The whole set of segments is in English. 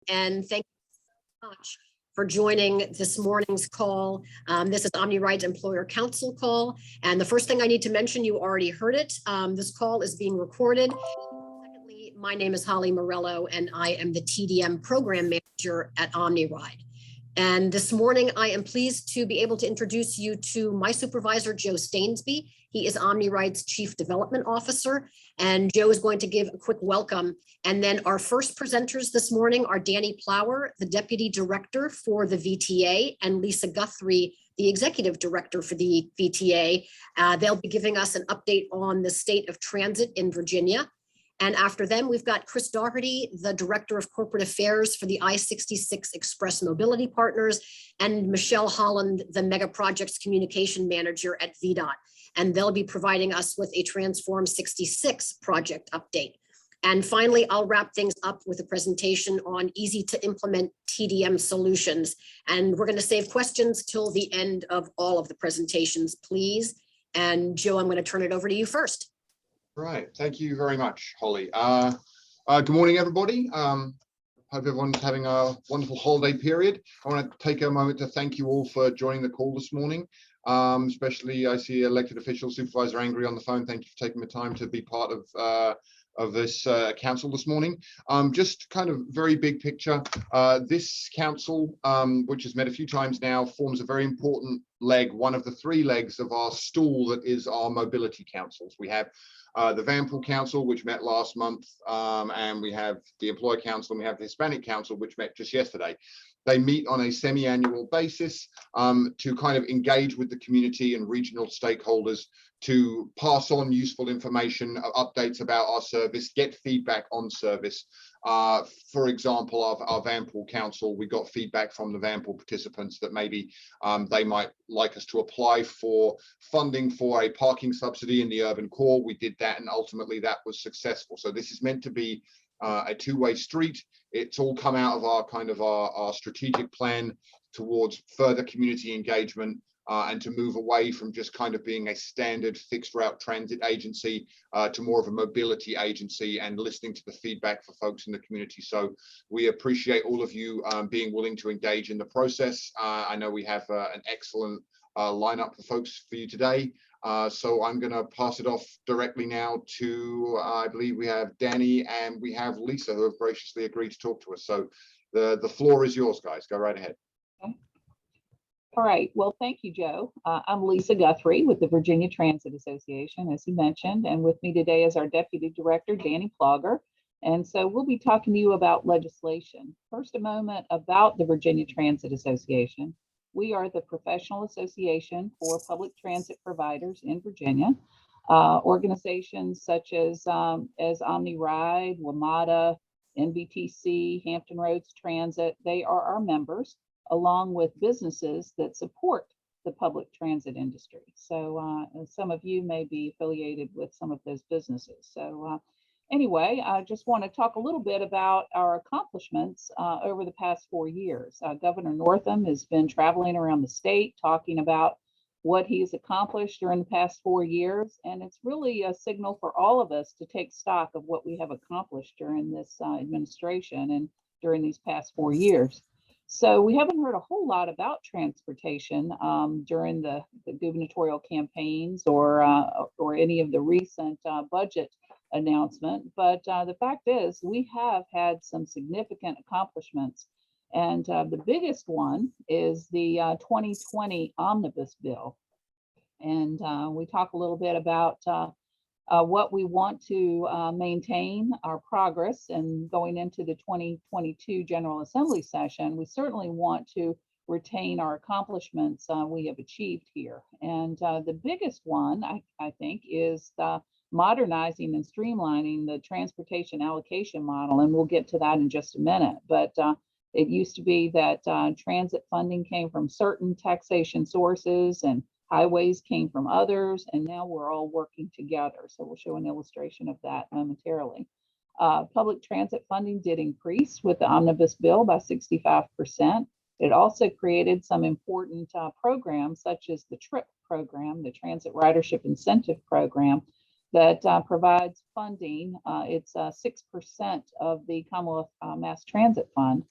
and thank you so much for joining this morning's call. This is OmniRide's Employer Council call. And the first thing I need to mention, you already heard it. This call is being recorded. Secondly, my name is Holly Morello, and I am the TDM Program Manager at OmniRide. And this morning, I am pleased to be able to introduce you to my supervisor, Joe Stainsby. He is OmniRide's Chief Development Officer, and Joe is going to give a quick welcome. And then our first presenters this morning are Danny Plower, the Deputy Director for the VTA, and Lisa Guthrie, the Executive Director for the VTA. They'll be giving us an update on the state of transit in Virginia. And after them, we've got Chris Doherty, the Director of Corporate Affairs for the I-66 Express Mobility Partners, and Michelle Holland, the Mega Projects Communication Manager at VDOT. And they'll be providing us with a Transform 66 project update. And finally, I'll wrap things up with a presentation on easy to implement TDM solutions. And we're going to save questions till the end of all of the presentations, please. And Joe, I'm going to turn it over to you first. Right, thank you very much, Holly. Good morning, everybody. Hope everyone's having a wonderful holiday period. I want to take a moment to thank you all for joining the call this morning. Especially, I see elected official Supervisor Angry on the phone. Thank you for taking the time to be part of this council this morning. Just kind of very big picture. This council, which has met a few times now, forms a very important leg, one of the three legs of our stool that is our mobility councils. We have the Vanpool Council, which met last month, and we have the Employer Council, and we have the Hispanic Council, which met just yesterday. They meet on a semi-annual basis to kind of engage with the community and regional stakeholders to pass on useful information, updates about our service, get feedback on service. For example, our Vanpool Council, we got feedback from the Vanpool participants that maybe they might like us to apply for funding for a parking subsidy in the urban core. We did that, and ultimately that was successful. So this is meant to be a two-way street. It's all come out of our strategic plan towards further community engagement and to move away from just kind of being a standard fixed route transit agency to more of a mobility agency and listening to the feedback for folks in the community. So we appreciate all of you being willing to engage in the process. I know we have an excellent lineup for folks for you today. So I'm going to pass it off directly now to, I believe we have Danny and we have Lisa, who have graciously agreed to talk to us. So the floor is yours, guys. Go right ahead. Okay. All right. Well, thank you, Joe. I'm Lisa Guthrie with the Virginia Transit Association, as he mentioned, and with me today is our Deputy Director, Danny Plower. And so we'll be talking to you about legislation. First, a moment about the Virginia Transit Association. We are the professional association for public transit providers in Virginia. Organizations such as OmniRide, WMATA, NVTC, Hampton Roads Transit, they are our members, along with businesses that support the public transit industry. So some of you may be affiliated with some of those businesses. So anyway, I just want to talk a little bit about our accomplishments over the past 4 years. Governor Northam has been traveling around the state talking about what he's accomplished during the past 4 years. And it's really a signal for all of us to take stock of what we have accomplished during this administration and during these past 4 years. So we haven't heard a whole lot about transportation during the gubernatorial campaigns or any of the recent budget announcement. But the fact is, we have had some significant accomplishments. And the biggest one is the 2020 Omnibus Bill. And we talk a little bit about what we want to maintain our progress, and going into the 2022 General Assembly session, we certainly want to retain our accomplishments we have achieved here. And the biggest one, I think, is modernizing and streamlining the transportation allocation model. And we'll get to that in just a minute. But it used to be that transit funding came from certain taxation sources and highways came from others, and now we're all working together. So we'll show an illustration of that momentarily. Public transit funding did increase with the Omnibus Bill by 65%. It also created some important programs, such as the TRIP program, the Transit Ridership Incentive Program, that provides funding. It's 6% of the Commonwealth Mass Transit Fund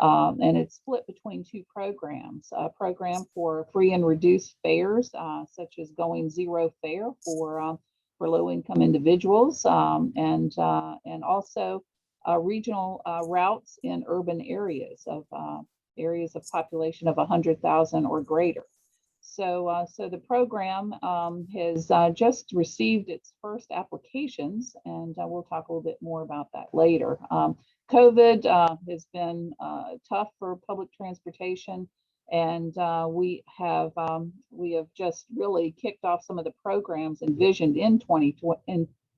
And it's split between two programs, a program for free and reduced fares, such as going zero fare for low-income individuals, and also regional routes in urban areas of population of 100,000 or greater. So the program has just received its first applications, and we'll talk a little bit more about that later. COVID has been tough for public transportation, and we have just really kicked off some of the programs envisioned in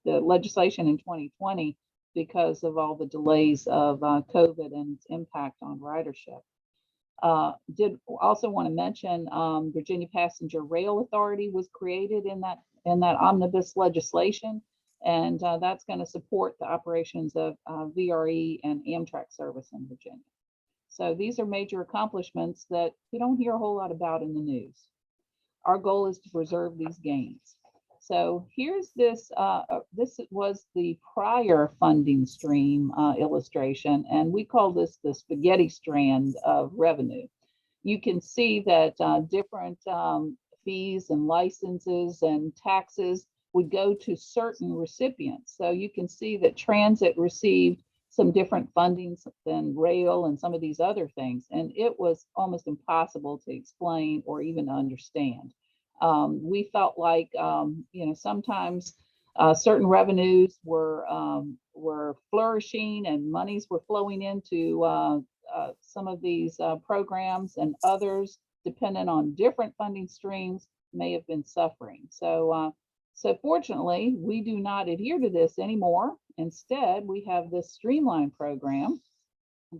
the legislation in 2020 because of all the delays of COVID and its impact on ridership. Did also want to mention Virginia Passenger Rail Authority was created in that omnibus legislation, and that's going to support the operations of VRE and Amtrak service in Virginia. So these are major accomplishments that you don't hear a whole lot about in the news. Our goal is to preserve these gains. So here's this. This was the prior funding stream illustration, and we call this the spaghetti strand of revenue. You can see that different fees and licenses and taxes would go to certain recipients. So you can see that transit received some different fundings than rail and some of these other things, and it was almost impossible to explain or even understand. We felt like, sometimes certain revenues were flourishing and monies were flowing into some of these programs, and others, dependent on different funding streams, may have been suffering. So fortunately, we do not adhere to this anymore. Instead, we have this streamlined program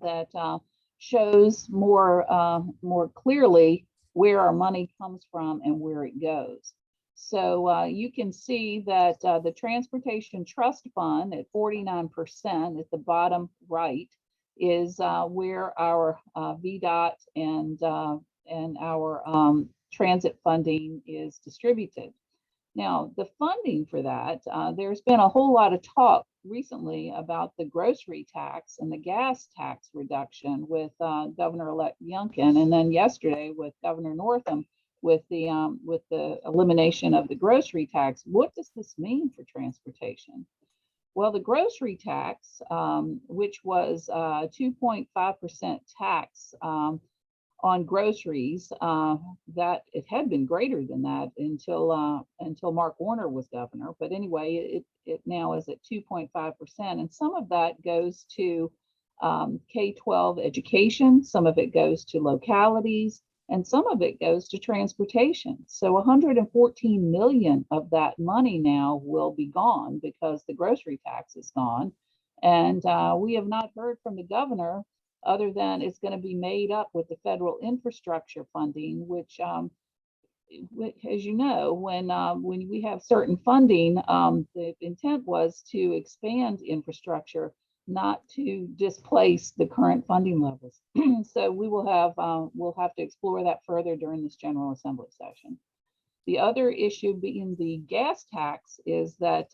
that shows more clearly where our money comes from and where it goes. So you can see that the Transportation Trust Fund at 49% at the bottom right is where our VDOT and our transit funding is distributed. Now, the funding for that, there's been a whole lot of talk recently about the grocery tax and the gas tax reduction with Governor-elect Youngkin, and then yesterday with Governor Northam with the elimination of the grocery tax. What does this mean for transportation? Well, the grocery tax, which was 2.5% tax on groceries, that it had been greater than that until Mark Warner was governor. But anyway, it now is at 2.5%, and some of that goes to K-12 education, some of it goes to localities, and some of it goes to transportation. So 114 million of that money now will be gone because the grocery tax is gone, and we have not heard from the governor other than it's going to be made up with the federal infrastructure funding, which, as you know, when we have certain funding, the intent was to expand infrastructure, not to displace the current funding levels. So we'll have to explore that further during this General Assembly session. The other issue being the gas tax is that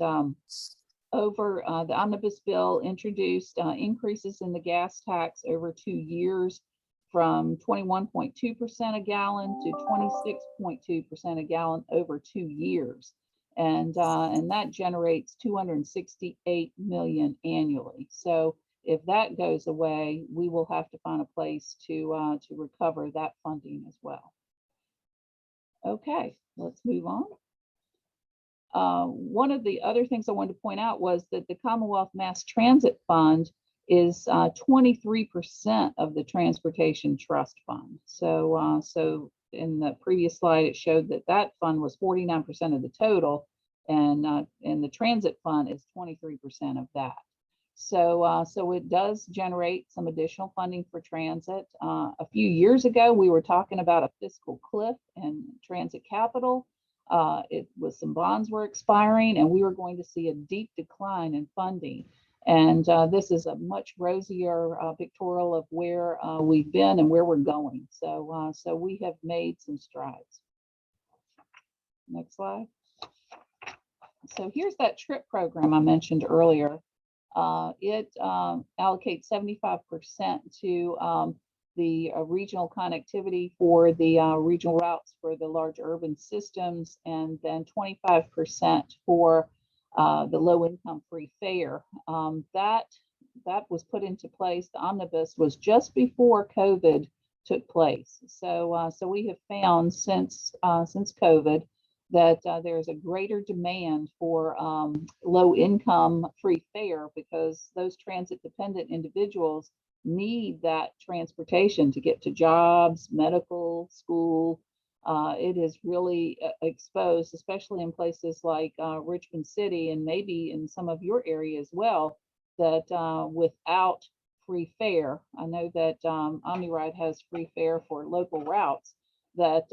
over the Omnibus Bill introduced increases in the gas tax over 2 years from 21.2% a gallon to 26.2% a gallon over 2 years. And that generates 268 million annually. So if that goes away, we will have to find a place to recover that funding as well. Okay, let's move on. One of the other things I wanted to point out was that the Commonwealth Mass Transit Fund is 23% of the Transportation Trust Fund. So in the previous slide, it showed that fund was 49% of the total, and the transit fund is 23% of that. So it does generate some additional funding for transit. A few years ago, we were talking about a fiscal cliff and transit capital. It was some bonds were expiring, and we were going to see a deep decline in funding. And this is a much rosier pictorial of where we've been and where we're going. So we have made some strides. Next slide. So here's that trip program I mentioned earlier. It allocates 75% to the regional connectivity for the regional routes for the large urban systems, and then 25% for the low income free fare. That was put into place. The omnibus was just before COVID took place. So we have found since COVID that there's a greater demand for low income free fare, because those transit dependent individuals need that transportation to get to jobs, medical, school. It is really exposed, especially in places like Richmond City, and maybe in some of your area as well, that without free fare, I know that OmniRide has free fare for local routes, that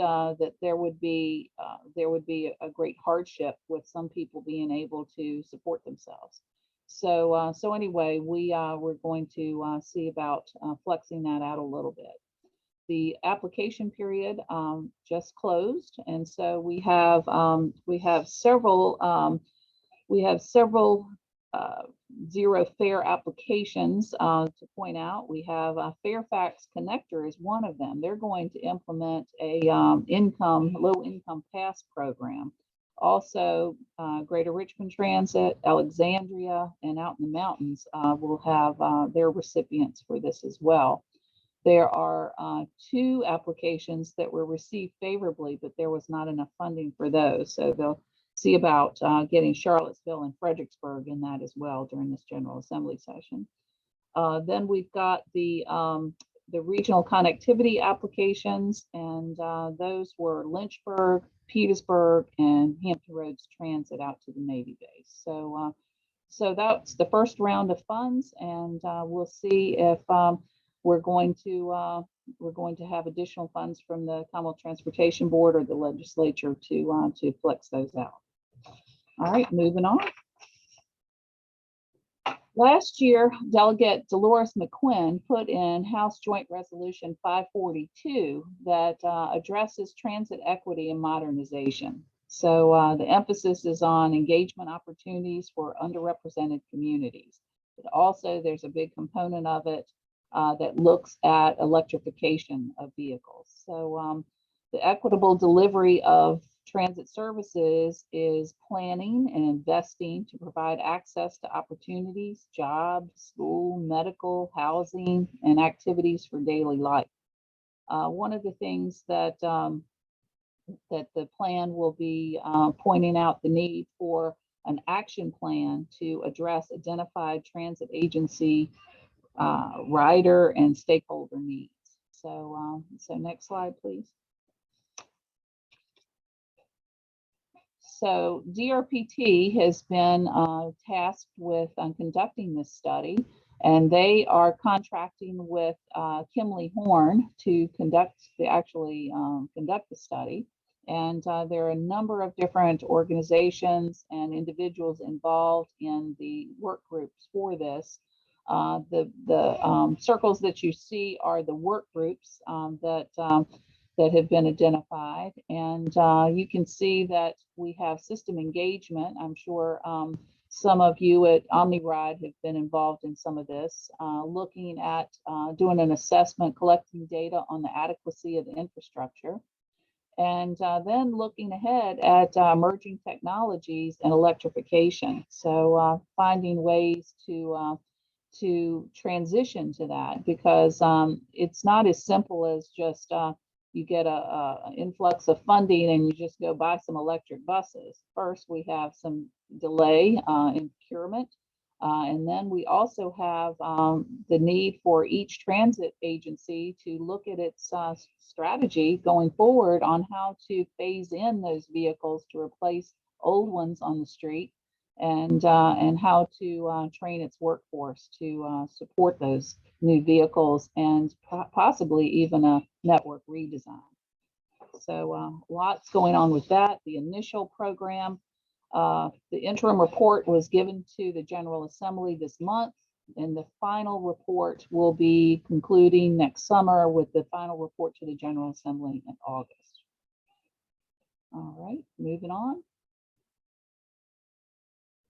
there would be a great hardship with some people being able to support themselves. So anyway, we're going to see about flexing that out a little bit. The application period just closed, and so we have several zero fare applications to point out. We have Fairfax Connector is one of them. They're going to implement a low income pass program. Also, Greater Richmond Transit, Alexandria, and out in the mountains will have their recipients for this as well. There are 2 applications that were received favorably, but there was not enough funding for those. So they'll see about getting Charlottesville and Fredericksburg in that as well during this General Assembly session. Then we've got the regional connectivity applications, and those were Lynchburg, Petersburg, and Hampton Roads Transit out to the Navy base. So that's the first round of funds, and we'll see if we're going to have additional funds from the Commonwealth Transportation Board or the legislature to flex those out. All right, moving on. Last year, Delegate Dolores McQuinn put in House Joint Resolution 542 that addresses transit equity and modernization. So the emphasis is on engagement opportunities for underrepresented communities. But also, there's a big component of it that looks at electrification of vehicles. So the equitable delivery of transit services is planning and investing to provide access to opportunities, jobs, school, medical, housing, and activities for daily life. One of the things that the plan will be pointing out the need for an action plan to address identified transit agency rider and stakeholder needs. So next slide, please. So DRPT has been tasked with conducting this study, and they are contracting with Kimley Horn to conduct the study. And there are a number of different organizations and individuals involved in the work groups for this. The circles that you see are the work groups that have been identified, and you can see that we have system engagement. I'm sure some of you at OmniRide have been involved in some of this, looking at doing an assessment, collecting data on the adequacy of the infrastructure, and then looking ahead at emerging technologies and electrification. So finding ways to transition to that, because it's not as simple as just you get an influx of funding and you just go buy some electric buses. First, we have some delay in procurement. And then we also have the need for each transit agency to look at its strategy going forward on how to phase in those vehicles to replace old ones on the street, and how to train its workforce to support those new vehicles, and possibly even a network redesign. So lots going on with that. The initial program, the interim report was given to the General Assembly this month, and the final report will be concluding next summer with the final report to the General Assembly in August. All right, moving on.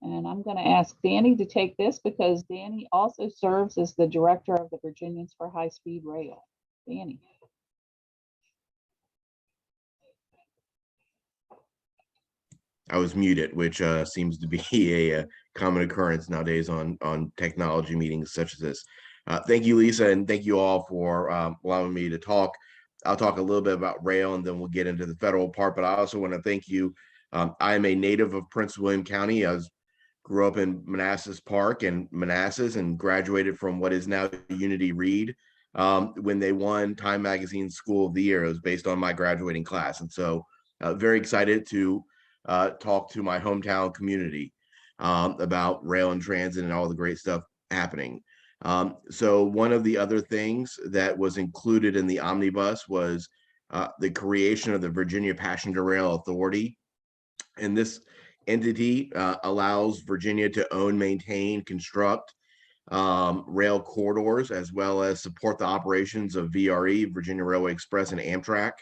And I'm going to ask Danny to take this because Danny also serves as the director of the Virginians for High-Speed Rail. Danny. I was muted, which seems to be a common occurrence nowadays on technology meetings such as this. Thank you, Lisa, and thank you all for allowing me to talk. I'll talk a little bit about rail, and then we'll get into the federal part. But I also want to thank you. I am a native of Prince William County. Grew up in Manassas Park and Manassas, and graduated from what is now Unity Reed. When they won Time Magazine School of the Year, it was based on my graduating class, and so very excited to talk to my hometown community about rail and transit and all the great stuff happening. So one of the other things that was included in the omnibus was the creation of the Virginia Passenger Rail Authority. And this entity allows Virginia to own, maintain, construct rail corridors, as well as support the operations of VRE, Virginia Railway Express, and Amtrak.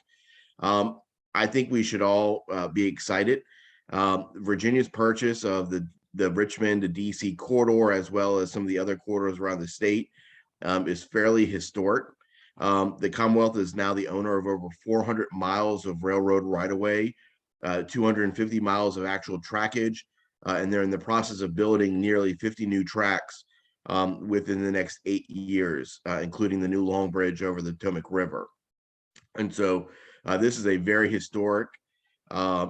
I think we should all be excited. Virginia's purchase of the Richmond to DC corridor, as well as some of the other corridors around the state, is fairly historic. The Commonwealth is now the owner of over 400 miles of railroad right-of-way, 250 miles of actual trackage, and they're in the process of building nearly 50 new tracks within the next 8 years, including the new Long Bridge over the Potomac River. And so this is a very historic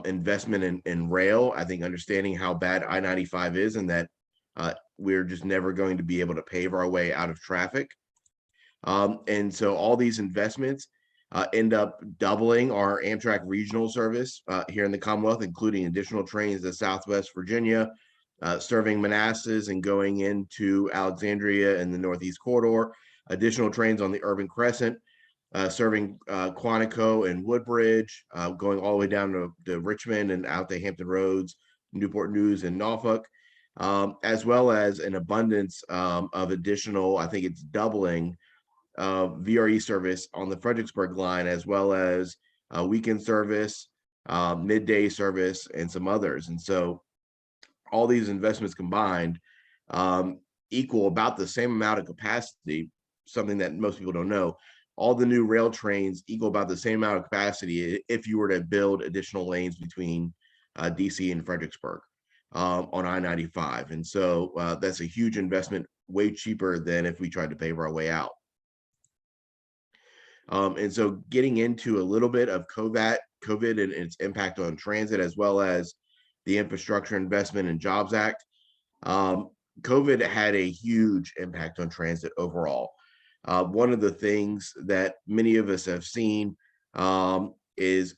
investment in rail. I think understanding how bad I-95 is, and that we're just never going to be able to pave our way out of traffic. And so all these investments end up doubling our Amtrak regional service here in the Commonwealth, including additional trains to Southwest Virginia, serving Manassas and going into Alexandria in the Northeast Corridor, additional trains on the Urban Crescent, serving Quantico and Woodbridge, going all the way down to Richmond and out to Hampton Roads, Newport News, and Norfolk, as well as an abundance of additional, I think it's doubling VRE service on the Fredericksburg line, as well as weekend service, midday service, and some others. And so all these investments combined equal about the same amount of capacity, something that most people don't know. All the new rail trains equal about the same amount of capacity if you were to build additional lanes between DC and Fredericksburg on I-95. And so that's a huge investment, way cheaper than if we tried to pave our way out. And so getting into a little bit of COVID and its impact on transit, as well as the Infrastructure Investment and Jobs Act. COVID had a huge impact on transit overall. One of the things that many of us have seen is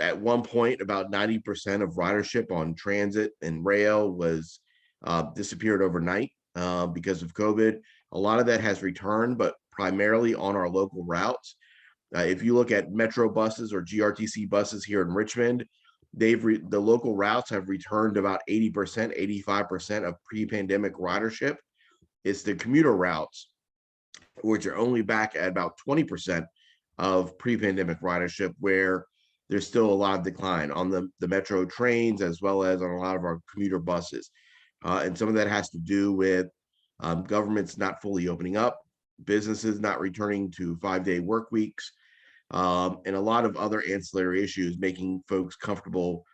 at one point about 90% of ridership on transit and rail was disappeared overnight because of COVID. A lot of that has returned, but primarily on our local routes. If you look at Metro buses or GRTC buses here in Richmond, the local routes have returned about 80%, 85% of pre-pandemic ridership. It's the commuter routes, which are only back at about 20% of pre-pandemic ridership, where there's still a lot of decline on the Metro trains, as well as on a lot of our commuter buses. And some of that has to do with governments not fully opening up, businesses not returning to 5-day work weeks, and a lot of other ancillary issues making folks comfortable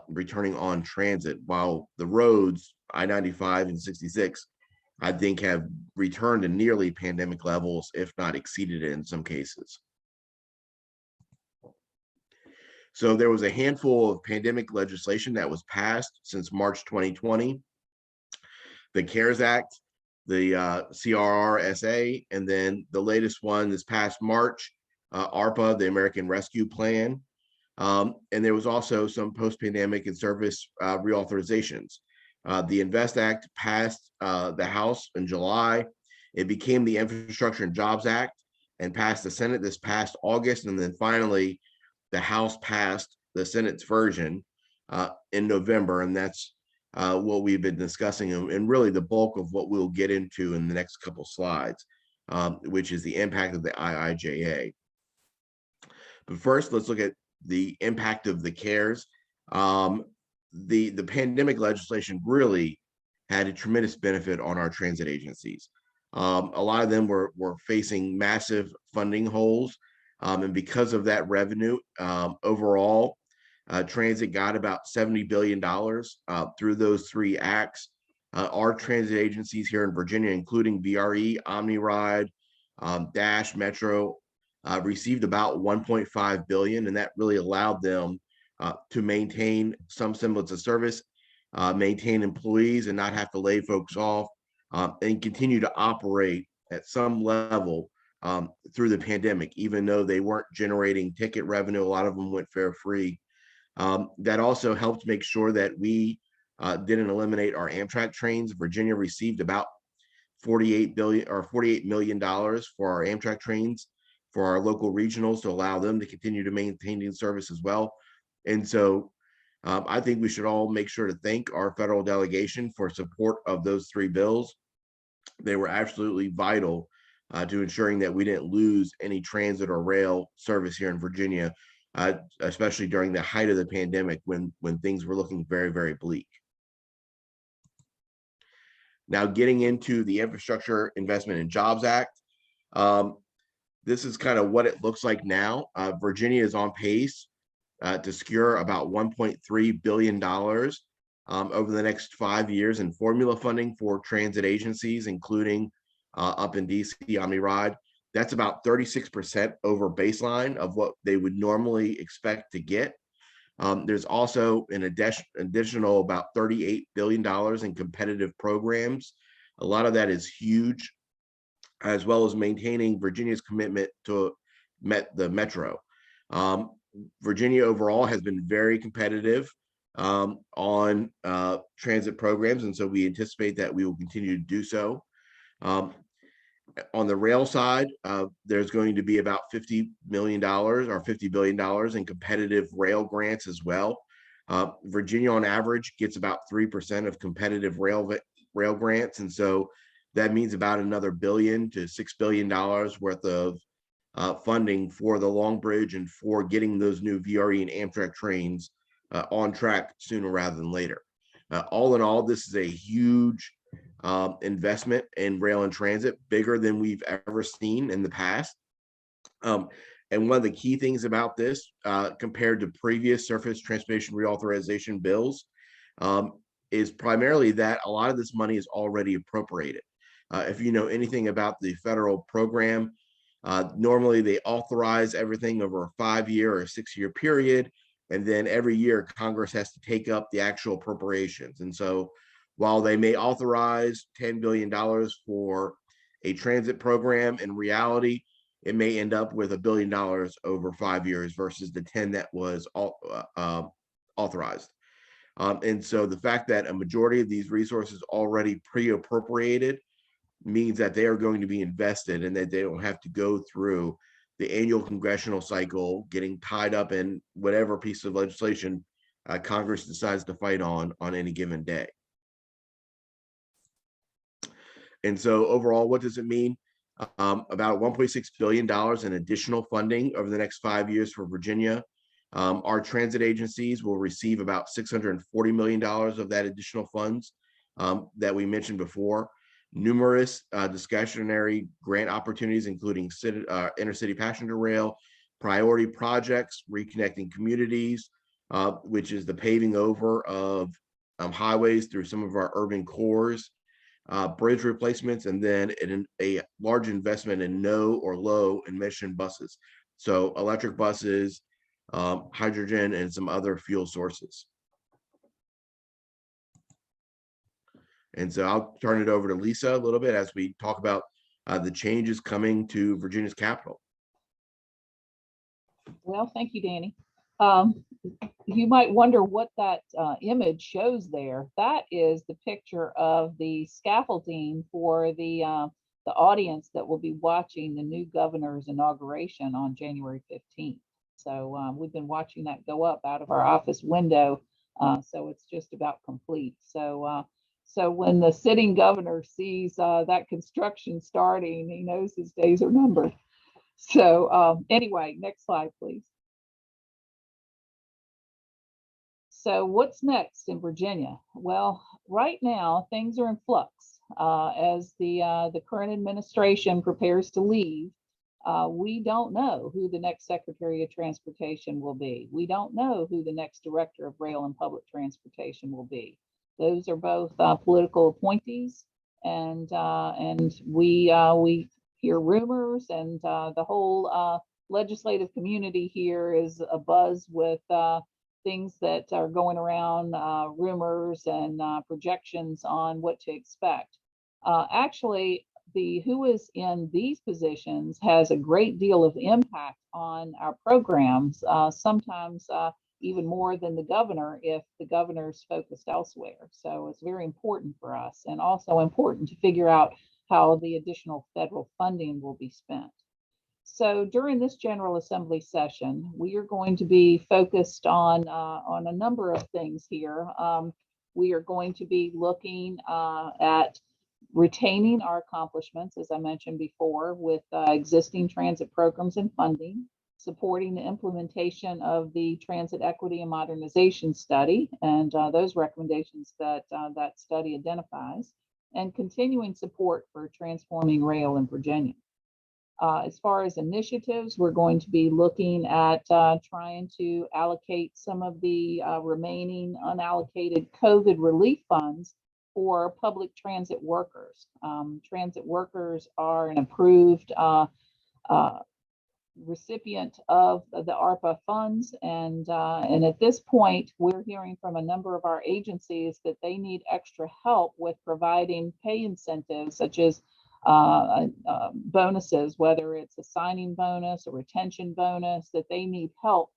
returning on transit, while the roads, I-95 and 66, I think have returned to nearly pandemic levels, if not exceeded it in some cases. So there was a handful of pandemic legislation that was passed since March 2020. The CARES Act, the CRRSA, and then the latest one this past March, ARPA, the American Rescue Plan. And there was also some post-pandemic and service reauthorizations. The INVEST Act passed the House in July. It became the Infrastructure and Jobs Act and passed the Senate this past August. And then finally, the House passed the Senate's version in November. And that's what we've been discussing, and really the bulk of what we'll get into in the next couple slides, which is the impact of the IIJA. But first, let's look at the impact of the CARES. The pandemic legislation really had a tremendous benefit on our transit agencies. A lot of them were facing massive funding holes. And because of that revenue, overall, transit got about $70 billion through those three acts. Our transit agencies here in Virginia, including VRE, OmniRide, Dash, Metro, received about 1.5 billion, and that really allowed them to maintain some semblance of service, maintain employees and not have to lay folks off, and continue to operate at some level through the pandemic, even though they weren't generating ticket revenue. A lot of them went fare free. That also helped make sure that we didn't eliminate our Amtrak trains. Virginia received about $48 million for our Amtrak trains for our local regionals to allow them to continue to maintain service as well. And so I think we should all make sure to thank our federal delegation for support of those three bills. They were absolutely vital to ensuring that we didn't lose any transit or rail service here in Virginia, especially during the height of the pandemic when things were looking very, very bleak. Now, getting into the Infrastructure Investment and Jobs Act, this is kind of what it looks like now. Virginia is on pace to secure about $1.3 billion over the next 5 years in formula funding for transit agencies, including up in DC, OmniRide. That's about 36% over baseline of what they would normally expect to get. There's also an additional about $38 billion in competitive programs. A lot of that is huge, as well as maintaining Virginia's commitment to the Metro. Virginia overall has been very competitive on transit programs, and so we anticipate that we will continue to do so. On the rail side, there's going to be about $50 million or $50 billion in competitive rail grants as well. Virginia, on average, gets about 3% of competitive rail grants, and so that means about another $1 billion to $6 billion worth of funding for the Long Bridge and for getting those new VRE and Amtrak trains on track sooner rather than later. All in all, this is a huge investment in rail and transit, bigger than we've ever seen in the past. And one of the key things about this, compared to previous surface transportation reauthorization bills, is primarily that a lot of this money is already appropriated. If you know anything about the federal program, normally they authorize everything over a 5-year or 6-year period, and then every year Congress has to take up the actual appropriations. And so while they may authorize $10 billion for a transit program, in reality, it may end up with $1 billion over 5 years versus the 10 that was authorized. And so the fact that a majority of these resources already pre-appropriated means that they are going to be invested and that they don't have to go through the annual congressional cycle, getting tied up in whatever piece of legislation Congress decides to fight on any given day. And so overall, what does it mean? About $1.6 billion in additional funding over the next 5 years for Virginia. Our transit agencies will receive about $640 million of that additional funds that we mentioned before. Numerous discretionary grant opportunities, including intercity passenger rail, priority projects, reconnecting communities, which is the paving over of highways through some of our urban cores, bridge replacements, and then a large investment in no or low emission buses. So electric buses, hydrogen, and some other fuel sources. And so I'll turn it over to Lisa a little bit as we talk about the changes coming to Virginia's capital. Well, thank you, Danny. You might wonder what that image shows there. That is the picture of the scaffolding for the audience that will be watching the new governor's inauguration on January 15th. So we've been watching that go up out of our office window. So it's just about complete. So when the sitting governor sees that construction starting, he knows his days are numbered. So anyway, next slide, please. So what's next in Virginia? Well, right now things are in flux as the current administration prepares to leave. We don't know who the next Secretary of Transportation will be. We don't know who the next Director of Rail and Public Transportation will be. Those are both political appointees, and we hear rumors, and the whole legislative community here is abuzz with things that are going around, rumors and projections on what to expect. Actually, who is in these positions has a great deal of impact on our programs, sometimes even more than the governor if the governor's focused elsewhere. So it's very important for us, and also important to figure out how the additional federal funding will be spent. So during this General Assembly session, we are going to be focused on a number of things here. We are going to be looking at retaining our accomplishments, as I mentioned before, with existing transit programs and funding, supporting the implementation of the Transit Equity and Modernization Study and those recommendations that that study identifies, and continuing support for transforming rail in Virginia. As far as initiatives, we're going to be looking at trying to allocate some of the remaining unallocated COVID relief funds for public transit workers. Transit workers are an approved recipient of the ARPA funds, and at this point, we're hearing from a number of our agencies that they need extra help with providing pay incentives, such as bonuses, whether it's a signing bonus or retention bonus, that they need help.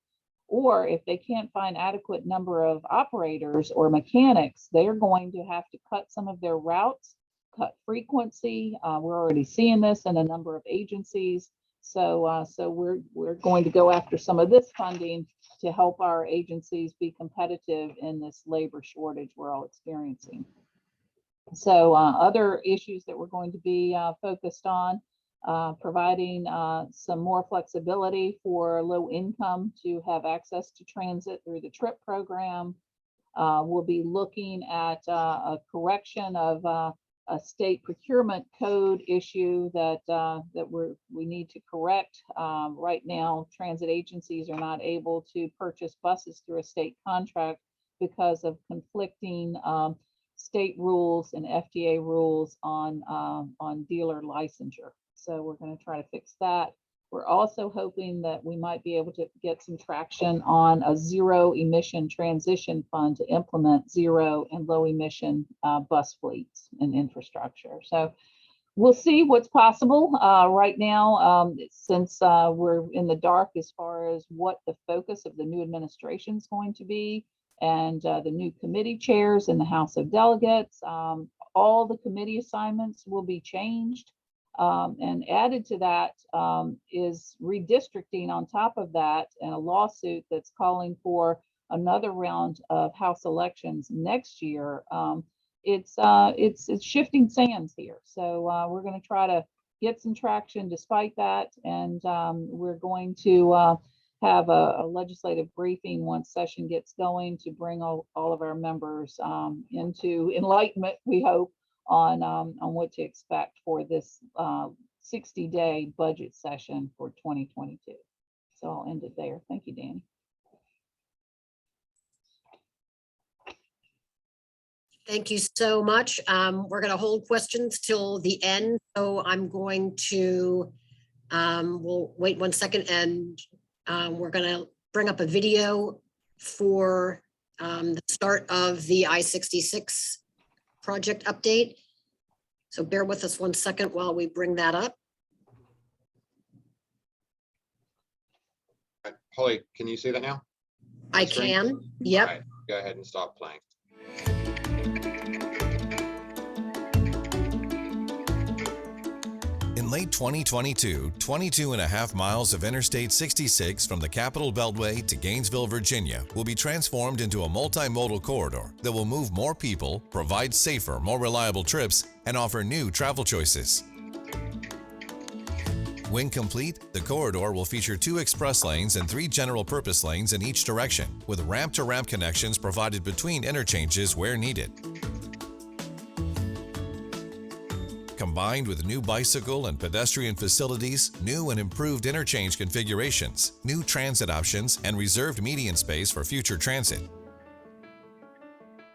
Or if they can't find adequate number of operators or mechanics, they're going to have to cut some of their routes, cut frequency. We're already seeing this in a number of agencies. So we're going to go after some of this funding to help our agencies be competitive in this labor shortage we're all experiencing. So other issues that we're going to be focused on, providing some more flexibility for low income to have access to transit through the TRIP program. We'll be looking at a correction of a state procurement code issue that we need to correct. Right now, transit agencies are not able to purchase buses through a state contract because of conflicting state rules and FDA rules on dealer licensure. So we're going to try to fix that. We're also hoping that we might be able to get some traction on a zero emission transition fund to implement zero and low emission bus fleets and infrastructure. So we'll see what's possible right now, since we're in the dark as far as what the focus of the new administration is going to be, and the new committee chairs in the House of Delegates. All the committee assignments will be changed. And added to that is redistricting on top of that, and a lawsuit that's calling for another round of House elections next year. It's shifting sands here. So we're going to try to get some traction despite that. And we're going to have a legislative briefing once session gets going to bring all of our members into enlightenment, we hope, on what to expect for this 60-day budget session for 2022. So I'll end it there. Thank you, Danny. Thank you so much. We're going to hold questions till the end. So I'm going to, we'll wait 1 second, and we're going to bring up a video for the start of the I-66 project update. So bear with us 1 second while we bring that up. Holly, can you see that now? I can. Yep. All right, go ahead and start playing. In late 2022, 22.5 miles of Interstate 66 from the Capitol Beltway to Gainesville, Virginia, will be transformed into a multimodal corridor that will move more people, provide safer, more reliable trips, and offer new travel choices. When complete, the corridor will feature 2 express lanes and 3 general-purpose lanes in each direction, with ramp-to-ramp connections provided between interchanges where needed. Combined with new bicycle and pedestrian facilities, new and improved interchange configurations, new transit options, and reserved median space for future transit.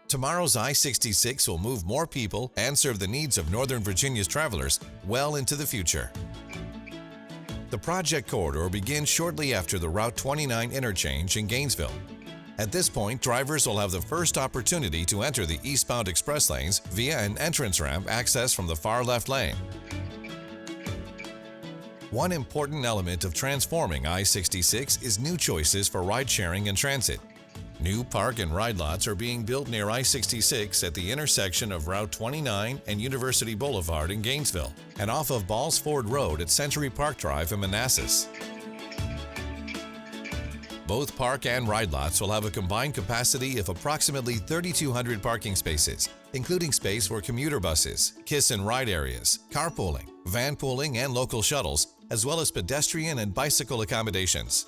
Tomorrow's I-66 will move more people and serve the needs of Northern Virginia's travelers well into the future. The project corridor begins shortly after the Route 29 interchange in Gainesville. At this point, drivers will have the first opportunity to enter the eastbound express lanes via an entrance ramp accessed from the far left lane. One important element of transforming I-66 is new choices for ride-sharing and transit. New park and ride lots are being built near I-66 at the intersection of Route 29 and University Boulevard in Gainesville, and off of Balls Ford Road at Century Park Drive in Manassas. Both park and ride lots will have a combined capacity of approximately 3,200 parking spaces, including space for commuter buses, kiss and ride areas, carpooling, van pooling, and local shuttles, as well as pedestrian and bicycle accommodations.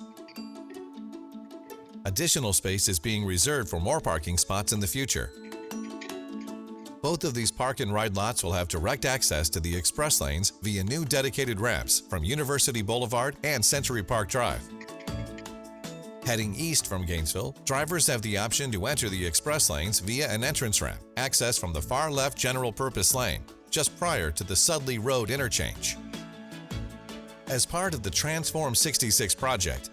Additional space is being reserved for more parking spots in the future. Both of these park and ride lots will have direct access to the express lanes via new dedicated ramps from University Boulevard and Century Park Drive. Heading east from Gainesville, drivers have the option to enter the express lanes via an entrance ramp, accessed from the far left general purpose lane, just prior to the Sudley Road interchange. As part of the Transform 66 project,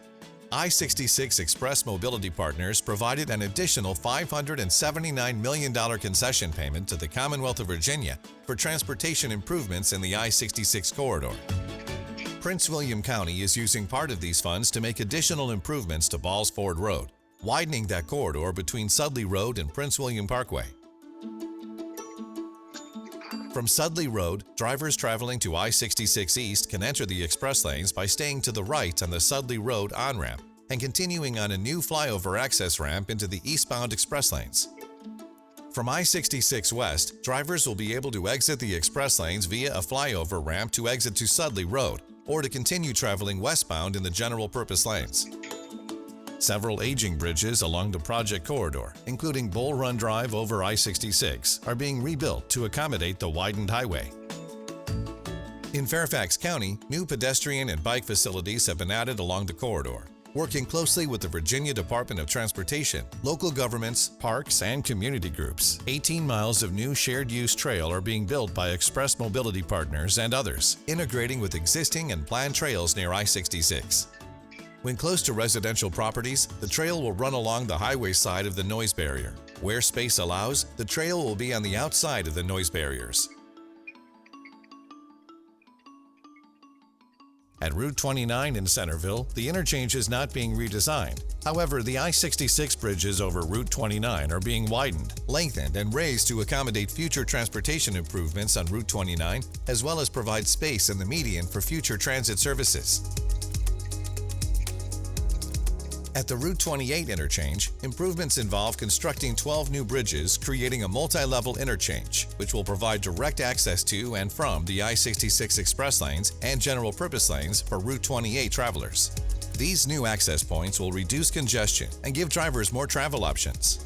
I-66 Express Mobility Partners provided an additional $579 million concession payment to the Commonwealth of Virginia for transportation improvements in the I-66 corridor. Prince William County is using part of these funds to make additional improvements to Balls Ford Road, widening that corridor between Sudley Road and Prince William Parkway. From Sudley Road, drivers traveling to I-66 East can enter the express lanes by staying to the right on the Sudley Road on-ramp and continuing on a new flyover access ramp into the eastbound express lanes. From I-66 West, drivers will be able to exit the express lanes via a flyover ramp to exit to Sudley Road or to continue traveling westbound in the general purpose lanes. Several aging bridges along the project corridor, including Bull Run Drive over I-66, are being rebuilt to accommodate the widened highway. In Fairfax County, new pedestrian and bike facilities have been added along the corridor. Working closely with the Virginia Department of Transportation, local governments, parks, and community groups, 18 miles of new shared-use trail are being built by Express Mobility Partners and others, integrating with existing and planned trails near I-66. When close to residential properties, the trail will run along the highway side of the noise barrier. Where space allows, the trail will be on the outside of the noise barriers. At Route 29 in Centerville, the interchange is not being redesigned. However, the I-66 bridges over Route 29 are being widened, lengthened, and raised to accommodate future transportation improvements on Route 29, as well as provide space in the median for future transit services. At the Route 28 interchange, improvements involve constructing 12 new bridges, creating a multi-level interchange, which will provide direct access to and from the I-66 express lanes and general purpose lanes for Route 28 travelers. These new access points will reduce congestion and give drivers more travel options.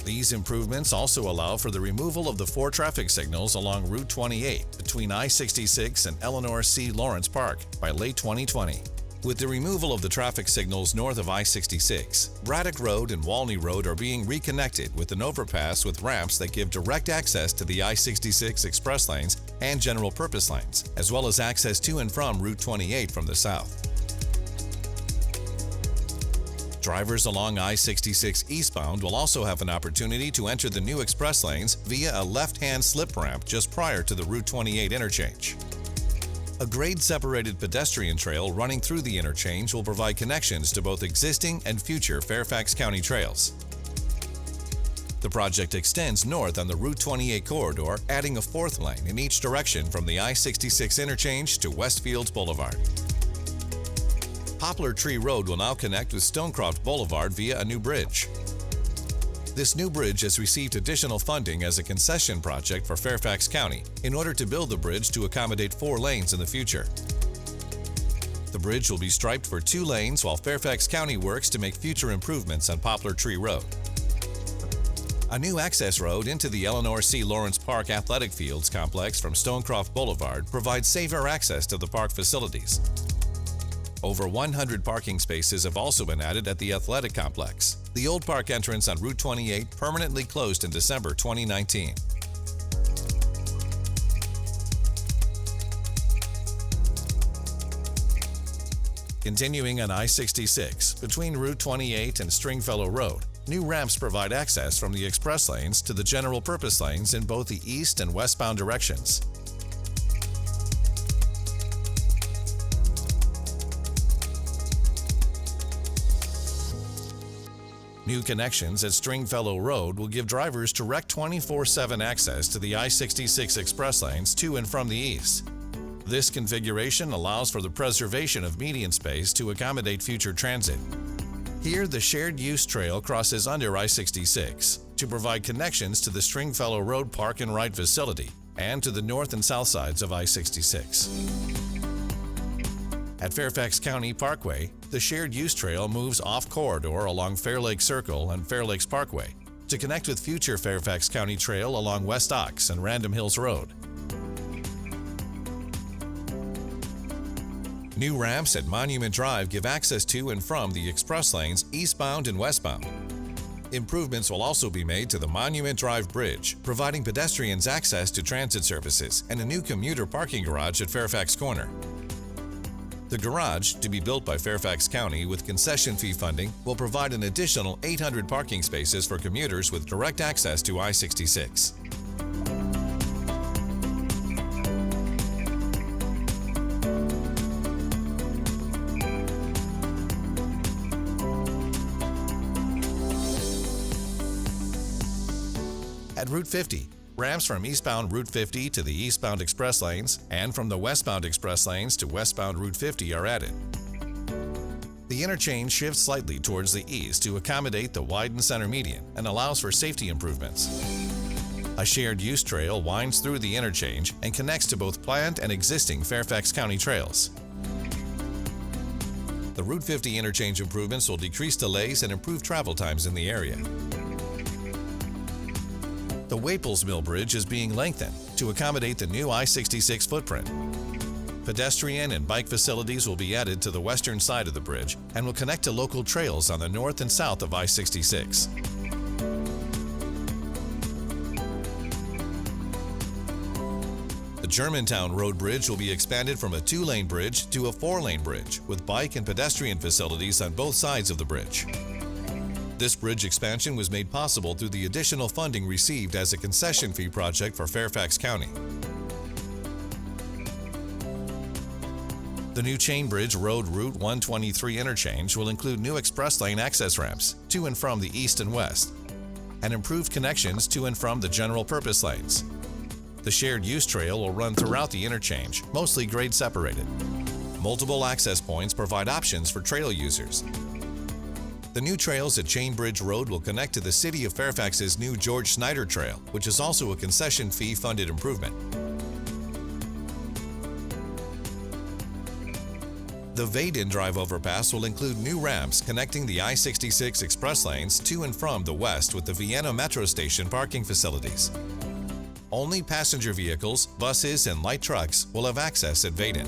These improvements also allow for the removal of the 4 traffic signals along Route 28 between I-66 and Eleanor C. Lawrence Park by late 2020. With the removal of the traffic signals north of I-66, Braddock Road and Walney Road are being reconnected with an overpass with ramps that give direct access to the I-66 express lanes and general purpose lanes, as well as access to and from Route 28 from the south. Drivers along I-66 eastbound will also have an opportunity to enter the new express lanes via a left-hand slip ramp just prior to the Route 28 interchange. A grade-separated pedestrian trail running through the interchange will provide connections to both existing and future Fairfax County trails. The project extends north on the Route 28 corridor, adding a 4th lane in each direction from the I-66 interchange to Westfields Boulevard. Poplar Tree Road will now connect with Stonecroft Boulevard via a new bridge. This new bridge has received additional funding as a concession project for Fairfax County in order to build the bridge to accommodate 4 lanes in the future. The bridge will be striped for 2 lanes while Fairfax County works to make future improvements on Poplar Tree Road. A new access road into the Eleanor C. Lawrence Park Athletic Fields complex from Stonecroft Boulevard provides safer access to the park facilities. Over 100 parking spaces have also been added at the athletic complex. The old park entrance on Route 28 permanently closed in December 2019. Continuing on I-66, between Route 28 and Stringfellow Road, new ramps provide access from the express lanes to the general purpose lanes in both the east and westbound directions. New connections at Stringfellow Road will give drivers direct 24/7 access to the I-66 express lanes to and from the east. This configuration allows for the preservation of median space to accommodate future transit. Here, the shared use trail crosses under I-66 to provide connections to the Stringfellow Road Park and Ride facility and to the north and south sides of I-66. At Fairfax County Parkway, the shared use trail moves off corridor along Fair Lake Circle and Fair Lakes Parkway to connect with future Fairfax County Trail along West Ox and Random Hills Road. New ramps at Monument Drive give access to and from the express lanes eastbound and westbound. Improvements will also be made to the Monument Drive Bridge, providing pedestrians access to transit services and a new commuter parking garage at Fairfax Corner. The garage, to be built by Fairfax County with concession fee funding, will provide an additional 800 parking spaces for commuters with direct access to I-66. At Route 50, ramps from eastbound Route 50 to the eastbound express lanes and from the westbound express lanes to westbound Route 50 are added. The interchange shifts slightly towards the east to accommodate the widened center median and allows for safety improvements. A shared use trail winds through the interchange and connects to both planned and existing Fairfax County trails. The Route 50 interchange improvements will decrease delays and improve travel times in the area. The Waples Mill Bridge is being lengthened to accommodate the new I-66 footprint. Pedestrian and bike facilities will be added to the western side of the bridge and will connect to local trails on the north and south of I-66. The Germantown Road Bridge will be expanded from a 2-lane bridge to a 4-lane bridge with bike and pedestrian facilities on both sides of the bridge. This bridge expansion was made possible through the additional funding received as a concession fee project for Fairfax County. The new Chain Bridge Road Route 123 interchange will include new express lane access ramps to and from the east and west, and improved connections to and from the general purpose lanes. The shared use trail will run throughout the interchange, mostly grade separated. Multiple access points provide options for trail users. The new trails at Chain Bridge Road will connect to the City of Fairfax's new George Snyder Trail, which is also a concession fee funded improvement. The Vaden Drive overpass will include new ramps connecting the I-66 express lanes to and from the west with the Vienna Metro Station parking facilities. Only passenger vehicles, buses, and light trucks will have access at Vaden.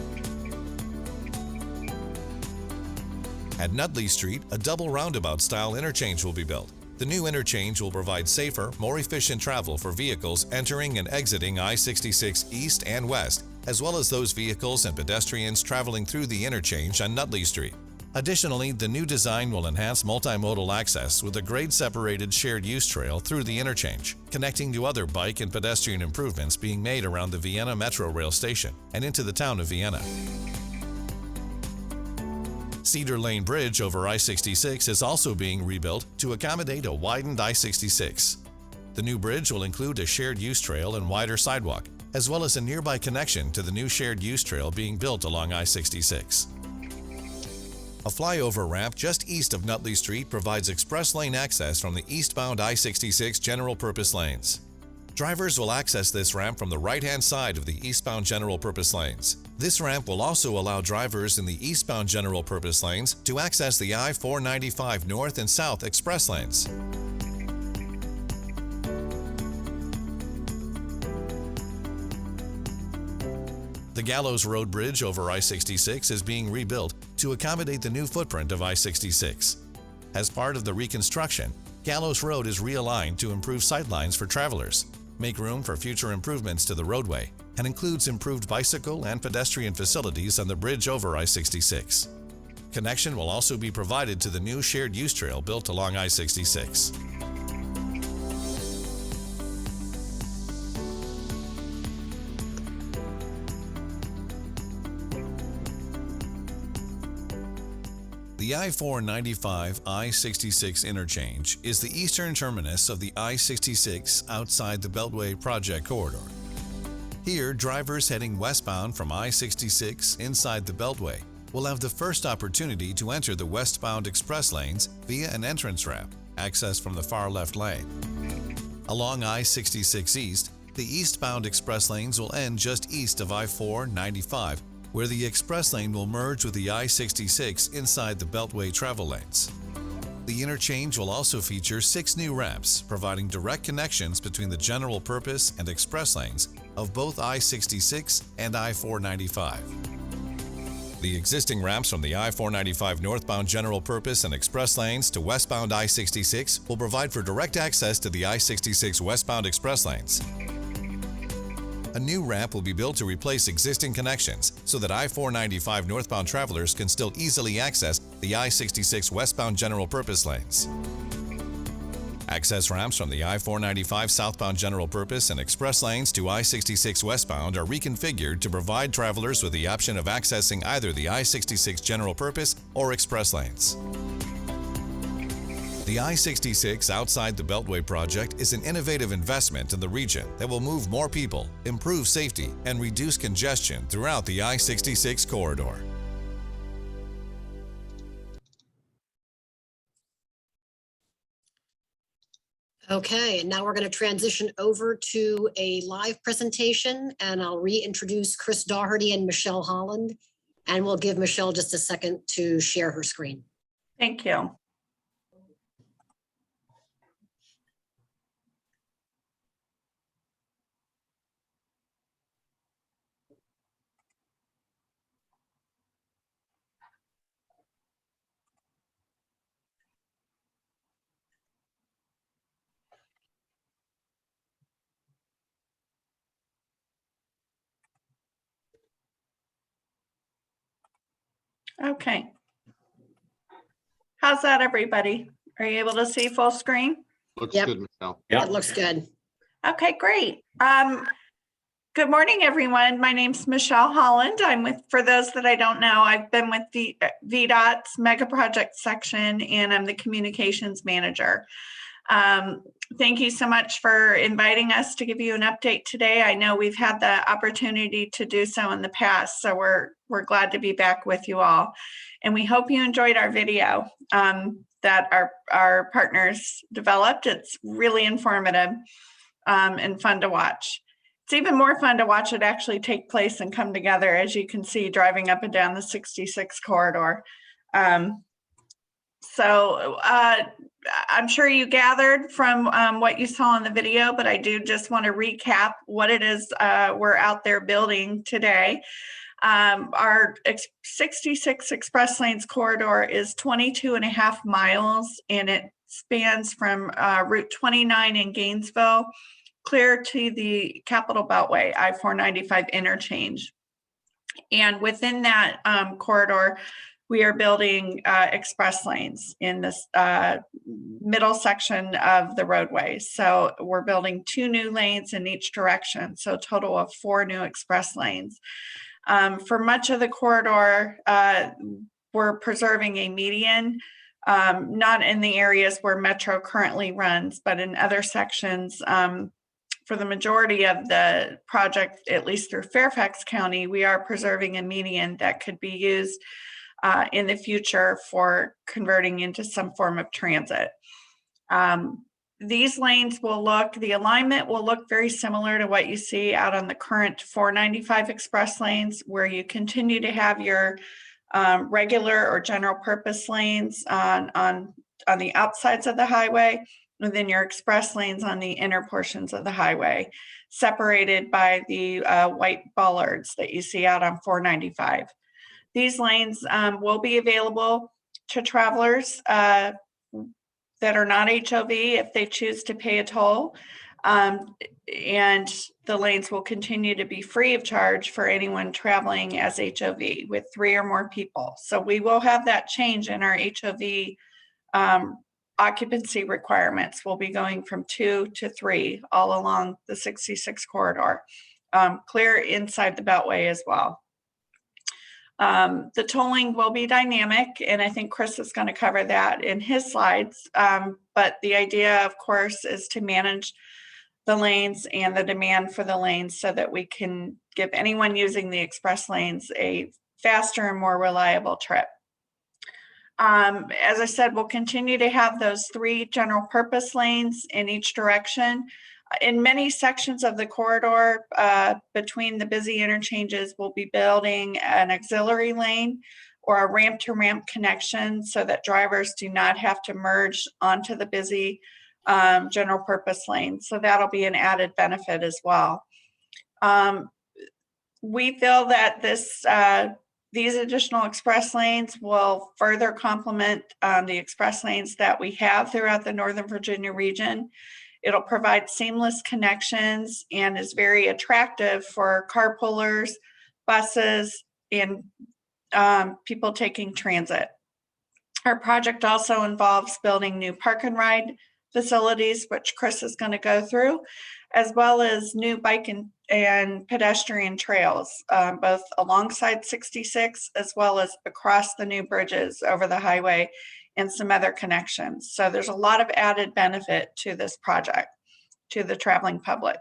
At Nutley Street, a double roundabout-style interchange will be built. The new interchange will provide safer, more efficient travel for vehicles entering and exiting I-66 east and west, as well as those vehicles and pedestrians traveling through the interchange on Nutley Street. Additionally, the new design will enhance multimodal access with a grade-separated shared use trail through the interchange, connecting to other bike and pedestrian improvements being made around the Vienna Metro Rail Station and into the town of Vienna. Cedar Lane Bridge over I-66 is also being rebuilt to accommodate a widened I-66. The new bridge will include a shared use trail and wider sidewalk, as well as a nearby connection to the new shared use trail being built along I-66. A flyover ramp just east of Nutley Street provides express lane access from the eastbound I-66 general purpose lanes. Drivers will access this ramp from the right-hand side of the eastbound general purpose lanes. This ramp will also allow drivers in the eastbound general purpose lanes to access the I-495 north and south express lanes. The Gallows Road Bridge over I-66 is being rebuilt to accommodate the new footprint of I-66. As part of the reconstruction, Gallows Road is realigned to improve sightlines for travelers, make room for future improvements to the roadway, and includes improved bicycle and pedestrian facilities on the bridge over I-66. Connection will also be provided to the new shared use trail built along I-66. The I-495 I-66 interchange is the eastern terminus of the I-66 outside the Beltway project corridor. Here, drivers heading westbound from I-66 inside the Beltway will have the first opportunity to enter the westbound express lanes via an entrance ramp, accessed from the far left lane. Along I-66 East, the eastbound express lanes will end just east of I-495, where the express lane will merge with the I-66 inside the Beltway travel lanes. The interchange will also feature 6 new ramps, providing direct connections between the general purpose and express lanes of both I-66 and I-495. The existing ramps from the I-495 northbound general purpose and express lanes to westbound I-66 will provide for direct access to the I-66 westbound express lanes. A new ramp will be built to replace existing connections so that I-495 northbound travelers can still easily access the I-66 westbound general purpose lanes. Access ramps from the I-495 southbound general purpose and express lanes to I-66 westbound are reconfigured to provide travelers with the option of accessing either the I-66 general purpose or express lanes. The I-66 outside the Beltway project is an innovative investment in the region that will move more people, improve safety, and reduce congestion throughout the I-66 corridor. Okay, and now we're going to transition over to a live presentation, and I'll reintroduce Chris Doherty and Michelle Holland, and we'll give Michelle just a second to share her screen. Thank you. Okay. How's that, everybody? Are you able to see full screen? Looks Yep. good, Michelle. It looks good. Okay, great. Good morning, everyone. My name's Michelle Holland. For those that I don't know, I've been with the VDOT's Mega Project section, and I'm the communications manager. Thank you so much for inviting us to give you an update today. I know we've had the opportunity to do so in the past, so we're glad to be back with you all. And we hope you enjoyed our video that our partners developed. It's really informative and fun to watch. It's even more fun to watch it actually take place and come together, as you can see, driving up and down the 66 corridor. So I'm sure you gathered from what you saw in the video, but I do just want to recap what it is we're out there building today. Our 66 express lanes corridor is 22.5 miles, and it spans from Route 29 in Gainesville clear to the Capitol Beltway, I-495 interchange. And within that corridor, we are building express lanes in this middle section of the roadway. So we're building 2 new lanes in each direction, so a total of 4 new express lanes. For much of the corridor, we're preserving a median, not in the areas where Metro currently runs, but in other sections. For the majority of the project, at least through Fairfax County, we are preserving a median that could be used in the future for converting into some form of transit. These lanes will look, the alignment will look very similar to what you see out on the current 495 express lanes, where you continue to have your regular or general purpose lanes on the outsides of the highway, and then your express lanes on the inner portions of the highway, separated by the white bollards that you see out on 495. These lanes will be available to travelers that are not HOV if they choose to pay a toll. And the lanes will continue to be free of charge for anyone traveling as HOV with 3 or more people. So we will have that change in our HOV occupancy requirements. We'll be going from 2 to 3 all along the 66 corridor, clear inside the Beltway as well. The tolling will be dynamic, and I think Chris is going to cover that in his slides. But the idea, of course, is to manage the lanes and the demand for the lanes so that we can give anyone using the express lanes a faster and more reliable trip. As I said, we'll continue to have those 3 general purpose lanes in each direction. In many sections of the corridor, between the busy interchanges, we'll be building an auxiliary lane or a ramp-to-ramp connection so that drivers do not have to merge onto the busy general purpose lane. So that'll be an added benefit as well. We feel that these additional express lanes will further complement the express lanes that we have throughout the Northern Virginia region. It'll provide seamless connections and is very attractive for carpoolers, buses, and people taking transit. Our project also involves building new park and ride facilities, which Chris is going to go through, as well as new bike and pedestrian trails, both alongside 66 as well as across the new bridges over the highway and some other connections. So there's a lot of added benefit to this project, to the traveling public.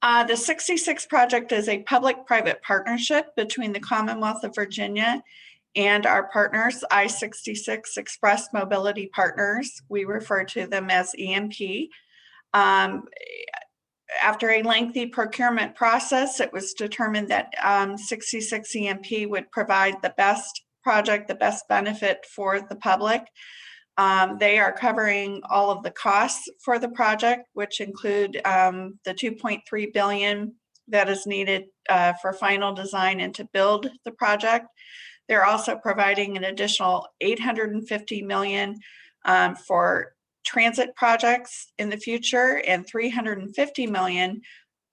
The 66 project is a public-private partnership between the Commonwealth of Virginia and our partners, I-66 Express Mobility Partners. We refer to them as EMP. After a lengthy procurement process, it was determined that 66 EMP would provide the best project, the best benefit for the public. They are covering all of the costs for the project, which include the $2.3 billion that is needed for final design and to build the project. They're also providing an additional $850 million for transit projects in the future and $350 million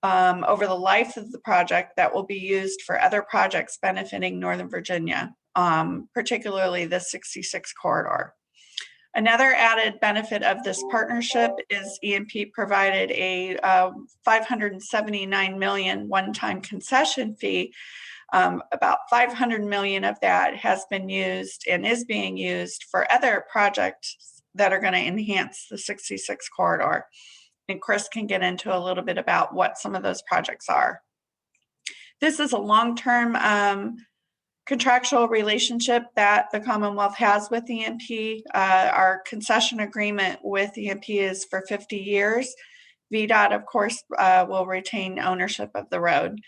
over the life of the project that will be used for other projects benefiting Northern Virginia, particularly the 66 corridor. Another added benefit of this partnership is EMP provided a $579 million one-time concession fee. About $500 million of that has been used and is being used for other projects that are going to enhance the 66 corridor. And Chris can get into a little bit about what some of those projects are. This is a long-term contractual relationship that the Commonwealth has with EMP. Our concession agreement with EMP is for 50 years. VDOT, of course, will retain ownership of the road.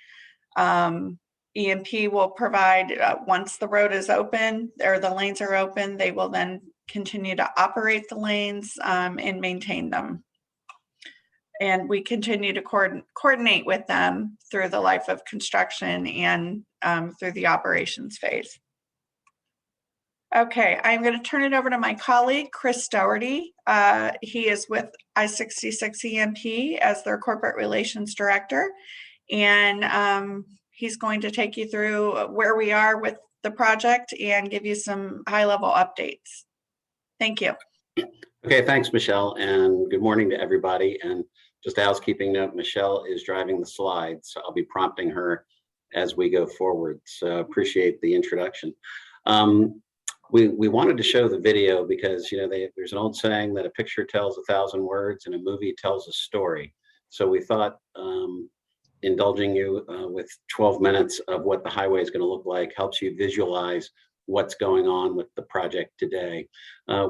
EMP will provide, once the road is open or the lanes are open, they will then continue to operate the lanes and maintain them. And we continue to coordinate with them through the life of construction and through the operations phase. Okay, I'm going to turn it over to my colleague, Chris Dougherty. He is with I-66 EMP as their corporate relations director. And he's going to take you through where we are with the project and give you some high-level updates. Thank you. Okay, thanks, Michelle, and good morning to everybody. And just a housekeeping note, Michelle is driving the slides, so I'll be prompting her as we go forward. So appreciate the introduction. We wanted to show the video because, you know, there's an old saying that a picture tells 1,000 words and a movie tells a story. So we thought indulging you with 12 minutes of what the highway is going to look like helps you visualize what's going on with the project today.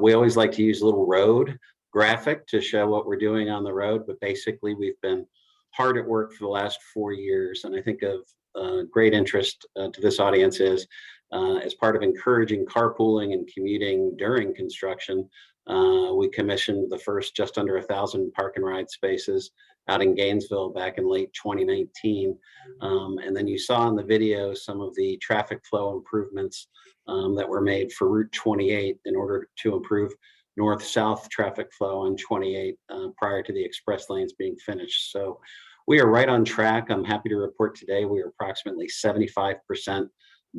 We always like to use a little road graphic to show what we're doing on the road, but basically we've been hard at work for the last 4 years. And I think of great interest to this audience is as part of encouraging carpooling and commuting during construction, we commissioned the first just under 1,000 park and ride spaces out in Gainesville back in late 2019. And then you saw in the video some of the traffic flow improvements that were made for Route 28 in order to improve north-south traffic flow on 28 prior to the express lanes being finished. So we are right on track. I'm happy to report today we are approximately 75%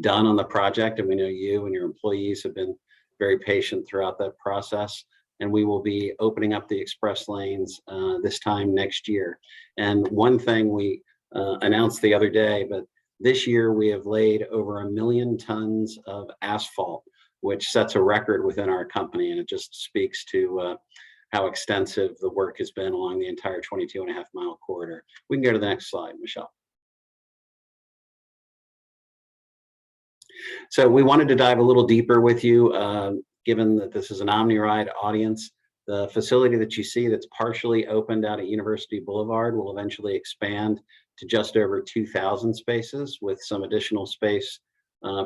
done on the project, and we know you and your employees have been very patient throughout that process. And we will be opening up the express lanes this time next year. And one thing we announced the other day, but this year we have laid over 1 million tons of asphalt, which sets a record within our company. And it just speaks to how extensive the work has been along the entire 22.5-mile corridor. We can go to the next slide, Michelle. So we wanted to dive a little deeper with you, given that this is an OmniRide audience. The facility that you see that's partially opened out at University Boulevard will eventually expand to just over 2,000 spaces with some additional space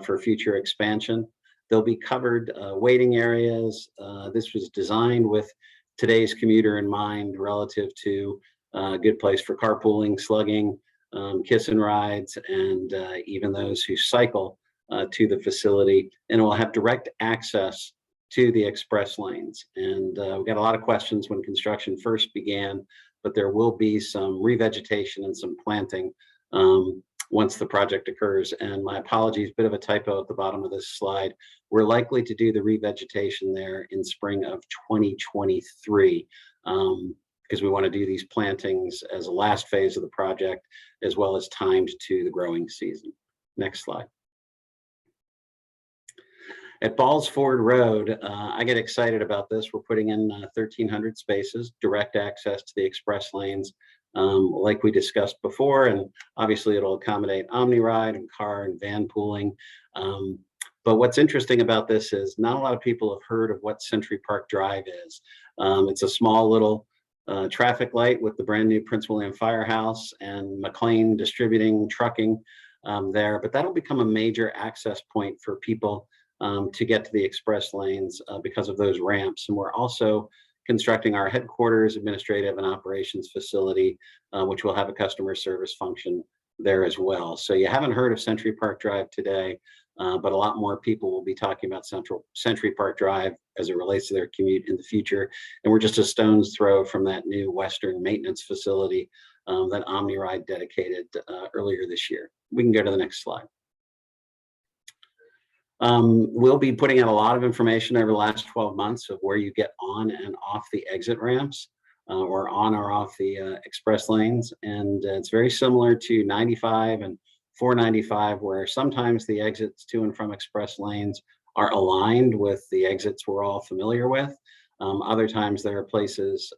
for future expansion. There'll be covered waiting areas. This was designed with today's commuter in mind relative to a good place for carpooling, slugging, kiss and rides, and even those who cycle to the facility. And it will have direct access to the express lanes. And we got a lot of questions when construction first began, but there will be some revegetation and some planting once the project occurs. And my apologies, bit of a typo at the bottom of this slide. We're likely to do the revegetation there in spring of 2023 because we want to do these plantings as a last phase of the project, as well as timed to the growing season. Next slide. At Balls Ford Road, I get excited about this. We're putting in 1,300 spaces, direct access to the express lanes, like we discussed before, and obviously it'll accommodate OmniRide and car and van pooling. But what's interesting about this is not a lot of people have heard of what Century Park Drive is. It's a small little traffic light with the brand new Prince William Firehouse and McLean Distributing Trucking there, but that'll become a major access point for people to get to the express lanes because of those ramps. And we're also constructing our headquarters, administrative and operations facility, which will have a customer service function there as well. So you haven't heard of Century Park Drive today, but a lot more people will be talking about Century Park Drive as it relates to their commute in the future. And we're just a stone's throw from that new Western maintenance facility that OmniRide dedicated earlier this year. We can go to the next slide. We'll be putting out a lot of information over the last 12 months of where you get on and off the exit ramps or on or off the express lanes. And it's very similar to 95 and 495, where sometimes the exits to and from express lanes are aligned with the exits we're all familiar with. Other times there are places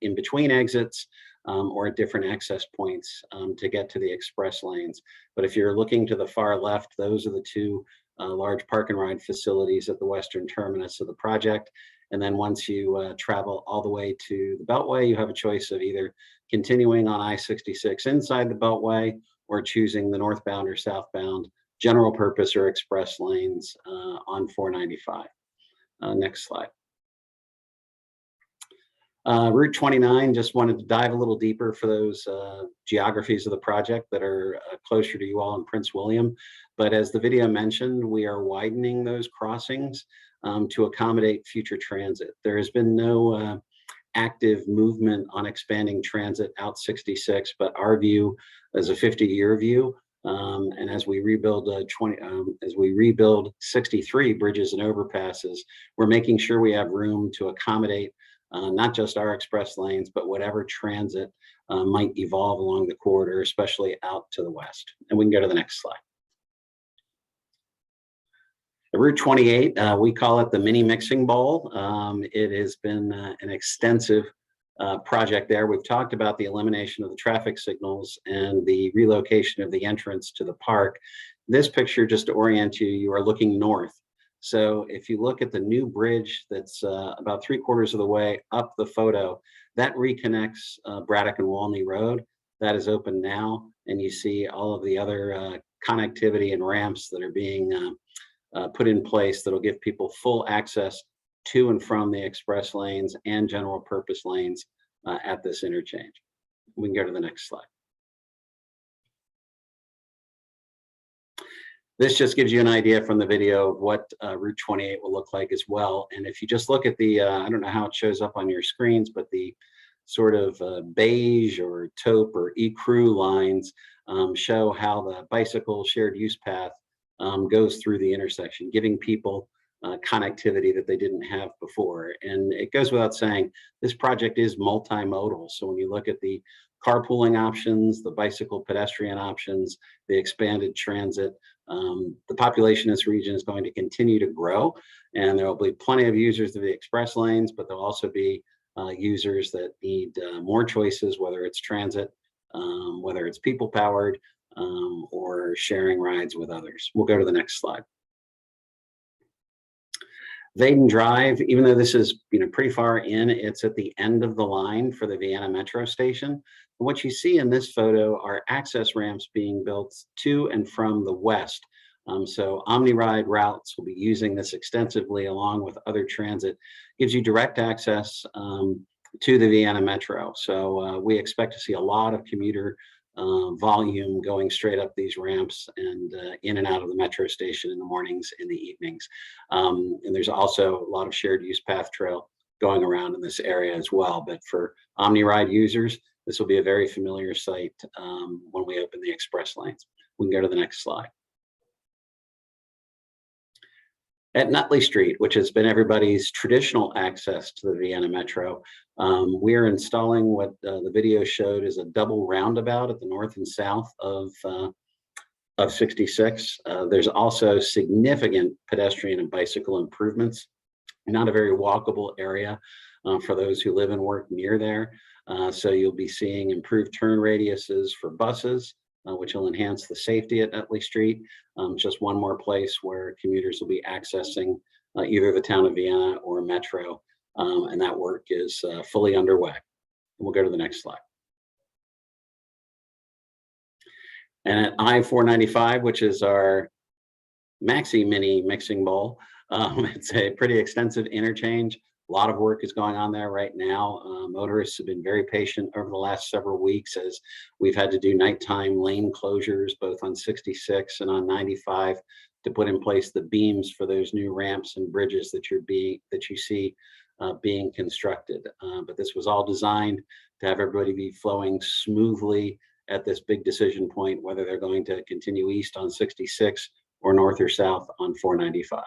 in between exits or at different access points to get to the express lanes. But if you're looking to the far left, those are the two large park and ride facilities at the western terminus of the project. And then once you travel all the way to the Beltway, you have a choice of either continuing on I-66 inside the Beltway or choosing the northbound or southbound general purpose or express lanes on 495. Next slide. Route 29, just wanted to dive a little deeper for those geographies of the project that are closer to you all in Prince William. But as the video mentioned, we are widening those crossings to accommodate future transit. There has been no active movement on expanding transit out 66, but our view is a 50-year view. And as we rebuild 63 bridges and overpasses, we're making sure we have room to accommodate not just our express lanes, but whatever transit might evolve along the corridor, especially out to the west. And we can go to the next slide. Route 28, we call it the mini mixing bowl. It has been an extensive project there. We've talked about the elimination of the traffic signals and the relocation of the entrance to the park. This picture, just to orient you, you are looking north So if you look at the new bridge that's about 3/4 of the way up the photo, that reconnects Braddock and Walney Road. That is open now, and you see all of the other connectivity and ramps that are being put in place that'll give people full access to and from the express lanes and general purpose lanes at this interchange. We can go to the next slide. This just gives you an idea from the video of what Route 28 will look like as well. And if you just look at the, I don't know how it shows up on your screens, but the sort of beige or taupe or ecru lines show how the bicycle shared use path goes through the intersection, giving people connectivity that they didn't have before. And it goes without saying, this project is multimodal. So when you look at the carpooling options, the bicycle pedestrian options, the expanded transit, the population in this region is going to continue to grow, and there will be plenty of users of the express lanes, but there'll also be users that need more choices, whether it's transit, whether it's people powered, or sharing rides with others. We'll go to the next slide. Vaden Drive, even though this is pretty far in, it's at the end of the line for the Vienna Metro station. And what you see in this photo are access ramps being built to and from the west. So OmniRide routes will be using this extensively along with other transit. Gives you direct access to the Vienna Metro. So we expect to see a lot of commuter volume going straight up these ramps and in and out of the metro station in the mornings, in the evenings. And there's also a lot of shared use path trail going around in this area as well. But for OmniRide users, this will be a very familiar sight when we open the express lanes. We can go to the next slide. At Nutley Street, which has been everybody's traditional access to the Vienna Metro, we are installing what the video showed is a double roundabout at the north and south of 66. There's also significant pedestrian and bicycle improvements. Not a very walkable area for those who live and work near there. So you'll be seeing improved turn radiuses for buses, which will enhance the safety at Nutley Street. Just one more place where commuters will be accessing either the town of Vienna or Metro, and that work is fully underway. And we'll go to the next slide. And at I-495, which is our maxi mini mixing bowl, it's a pretty extensive interchange. A lot of work is going on there right now. Motorists have been very patient over the last several weeks as we've had to do nighttime lane closures, both on 66 and on 95, to put in place the beams for those new ramps and bridges that you see being constructed. But this was all designed to have everybody be flowing smoothly at this big decision point, whether they're going to continue east on 66 or north or south on 495.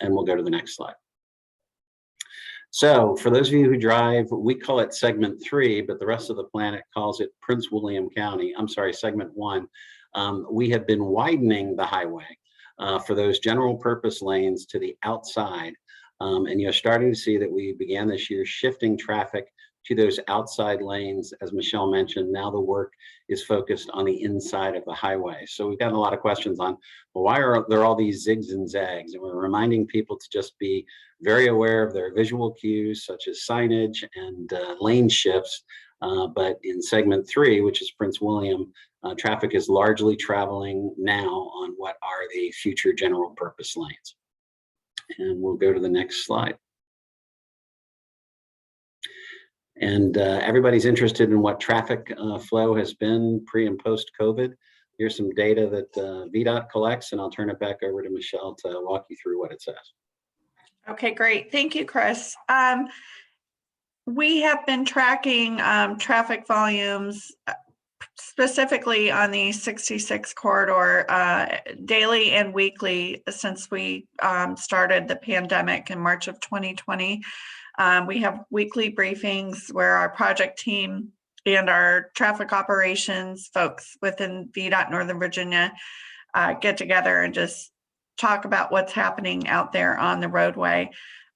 And we'll go to the next slide. So for those of you who drive, we call it segment 3, but the rest of the planet calls it Prince William County. I'm sorry, segment 1. We have been widening the highway for those general purpose lanes to the outside. And you're starting to see that we began this year shifting traffic to those outside lanes. As Michelle mentioned, now the work is focused on the inside of the highway. So we've gotten a lot of questions on, well, why are there all these zigs and zags? And we're reminding people to just be very aware of their visual cues, such as signage and lane shifts. But in segment 3, which is Prince William, traffic is largely traveling now on what are the future general purpose lanes. And we'll go to the next slide. And everybody's interested in what traffic flow has been pre and post COVID. Here's some data that VDOT collects, and I'll turn it back over to Michelle to walk you through what it says. Okay, great. Thank you, Chris. We have been tracking traffic volumes specifically on the 66 corridor daily and weekly since we started the pandemic in March of 2020. We have weekly briefings where our project team and our traffic operations folks within VDOT Northern Virginia get together and just talk about what's happening out there on the roadway.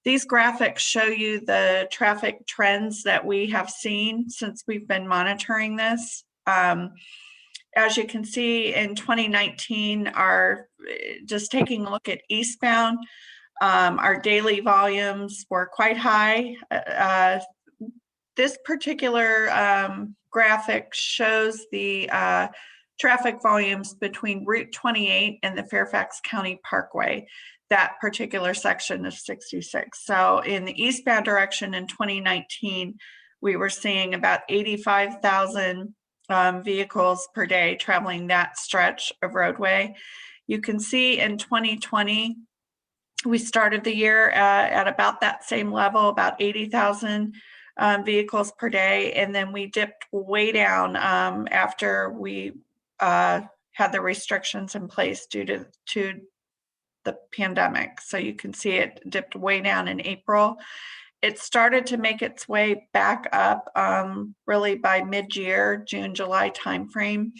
These graphics show you the traffic trends that we have seen since we've been monitoring this. As you can see in 2019, just taking a look at eastbound, Our daily volumes were quite high. This particular graphic shows the traffic volumes between Route 28 and the Fairfax County Parkway, that particular section of 66. So in the eastbound direction in 2019, we were seeing about 85,000 vehicles per day traveling that stretch of roadway. You can see in 2020, we started the year at about that same level, about 80,000 vehicles per day. And then we dipped way down after we had the restrictions in place due to the pandemic. So you can see it dipped way down in April. It started to make its way back up really by mid-year, June, July timeframe.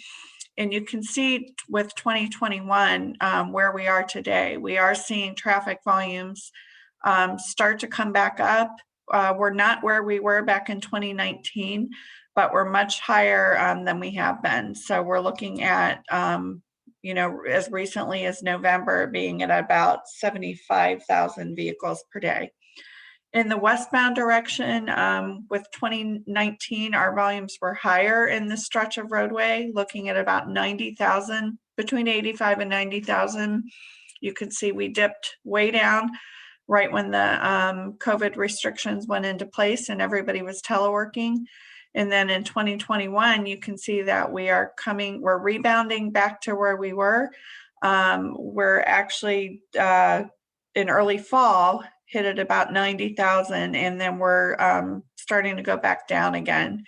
And you can see with 2021 where we are today. We are seeing traffic volumes start to come back up. We're not where we were back in 2019, but we're much higher than we have been. So we're looking at, as recently as November being at about 75,000 vehicles per day. In the westbound direction, with 2019, our volumes were higher in this stretch of roadway, looking at about 90,000, between 85 and 90,000. You can see we dipped way down right when the COVID restrictions went into place and everybody was teleworking. And then in 2021, you can see that we're rebounding back to where we were. We're actually in early fall, hit at about 90,000, and then we're starting to go back down again.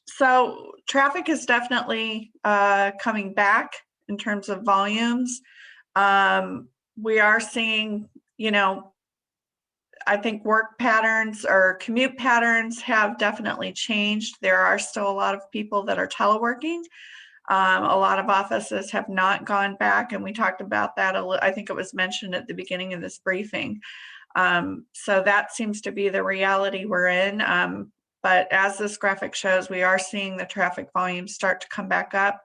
So traffic is definitely coming back in terms of volumes. We are seeing, I think work patterns or commute patterns have definitely changed. There are still a lot of people that are teleworking. A lot of offices have not gone back, and we talked about that. I think it was mentioned at the beginning of this briefing. So that seems to be the reality we're in. But as this graphic shows, we are seeing the traffic volume start to come back up,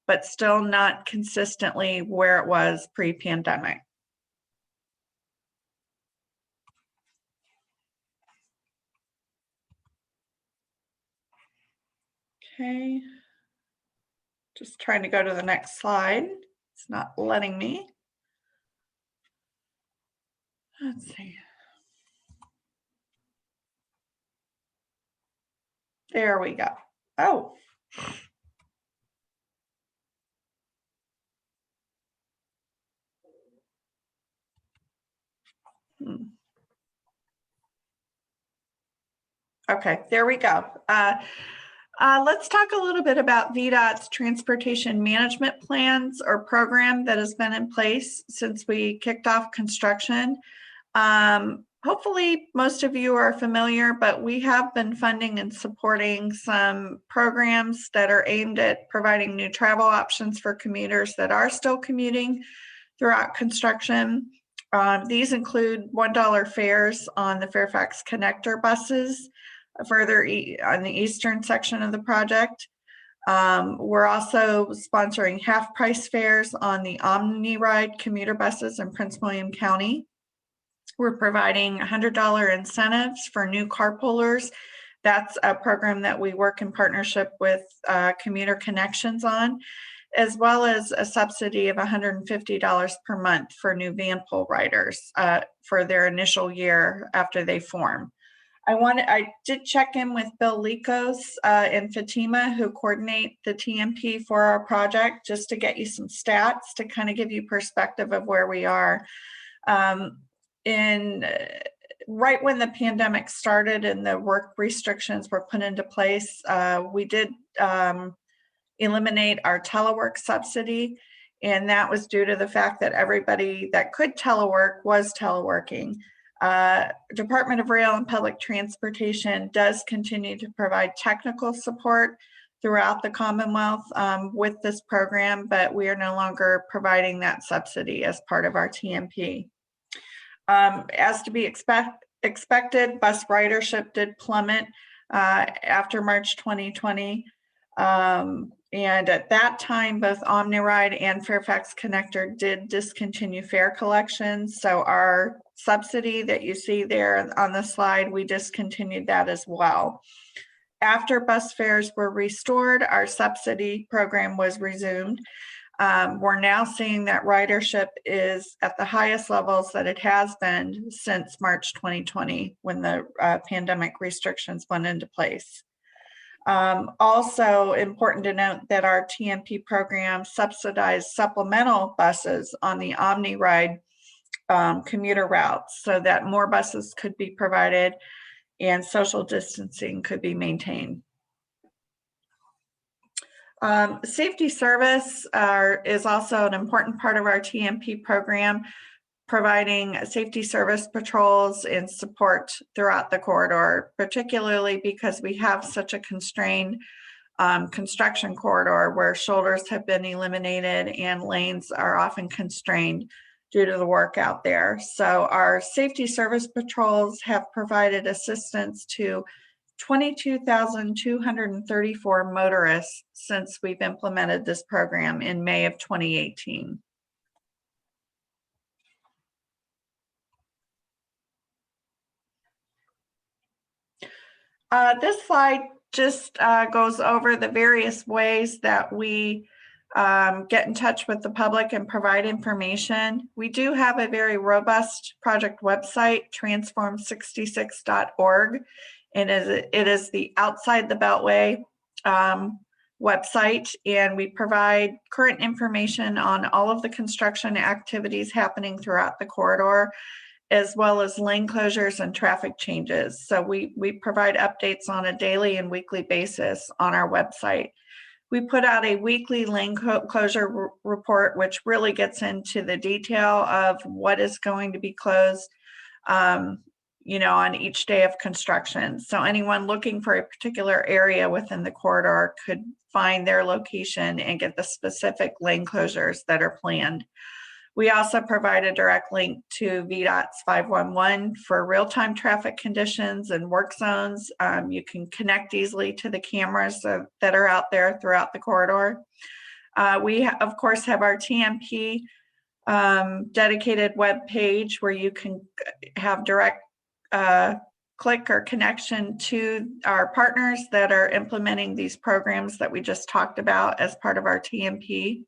but still not consistently where it was pre-pandemic. Okay. Just trying to go to the next slide. It's not letting me. Let's see. There we go. Oh. Okay, there we go. Let's talk a little bit about VDOT's transportation management plans or program that has been in place since we kicked off construction. Hopefully most of you are familiar, but we have been funding and supporting some programs that are aimed at providing new travel options for commuters that are still commuting throughout construction. These include $1 fares on the Fairfax connector buses, further on the eastern section of the project. We're also sponsoring half-price fares on the OmniRide commuter buses in Prince William County. We're providing $100 incentives for new carpoolers. That's a program that we work in partnership with Commuter Connections on, as well as a subsidy of $150 per month for new van pool riders for their initial year after they form. I did check in with Bill Likos and Fatima, who coordinate the TMP for our project, just to get you some stats to kind of give you perspective of where we are. Right when the pandemic started and the work restrictions were put into place, we did eliminate our telework subsidy, and that was due to the fact that everybody that could telework was teleworking. Department of Rail and Public Transportation does continue to provide technical support throughout the Commonwealth with this program, but we are no longer providing that subsidy as part of our TMP. As to be expected, bus ridership did plummet after March 2020. And at that time, both OmniRide and Fairfax Connector did discontinue fare collections. So our subsidy that you see there on the slide, we discontinued that as well. After bus fares were restored, our subsidy program was resumed. We're now seeing that ridership is at the highest levels that it has been since March 2020, when the pandemic restrictions went into place. Also important to note that our TMP program subsidized supplemental buses on the OmniRide commuter routes so that more buses could be provided and social distancing could be maintained. Safety service is also an important part of our TMP program, providing safety service patrols and support throughout the corridor, particularly because we have such a constrained construction corridor where shoulders have been eliminated and lanes are often constrained due to the work out there. So our safety service patrols have provided assistance to 22,234 motorists since we've implemented this program in May of 2018. This slide just goes over the various ways that we get in touch with the public and provide information. We do have a very robust project website, transform66.org. And it is the Outside the Beltway website, and we provide current information on all of the construction activities happening throughout the corridor, as well as lane closures and traffic changes. So we provide updates on a daily and weekly basis on our website. We put out a weekly lane closure report, which really gets into the detail of what is going to be closed, you know, on each day of construction. So anyone looking for a particular area within the corridor could find their location and get the specific lane closures that are planned. We also provide a direct link to VDOT's 511 for real-time traffic conditions and work zones. You can connect easily to the cameras that are out there throughout the corridor. We, of course, have our TMP dedicated web page where you can have direct click or connection to our partners that are implementing these programs that we just talked about as part of our TMP.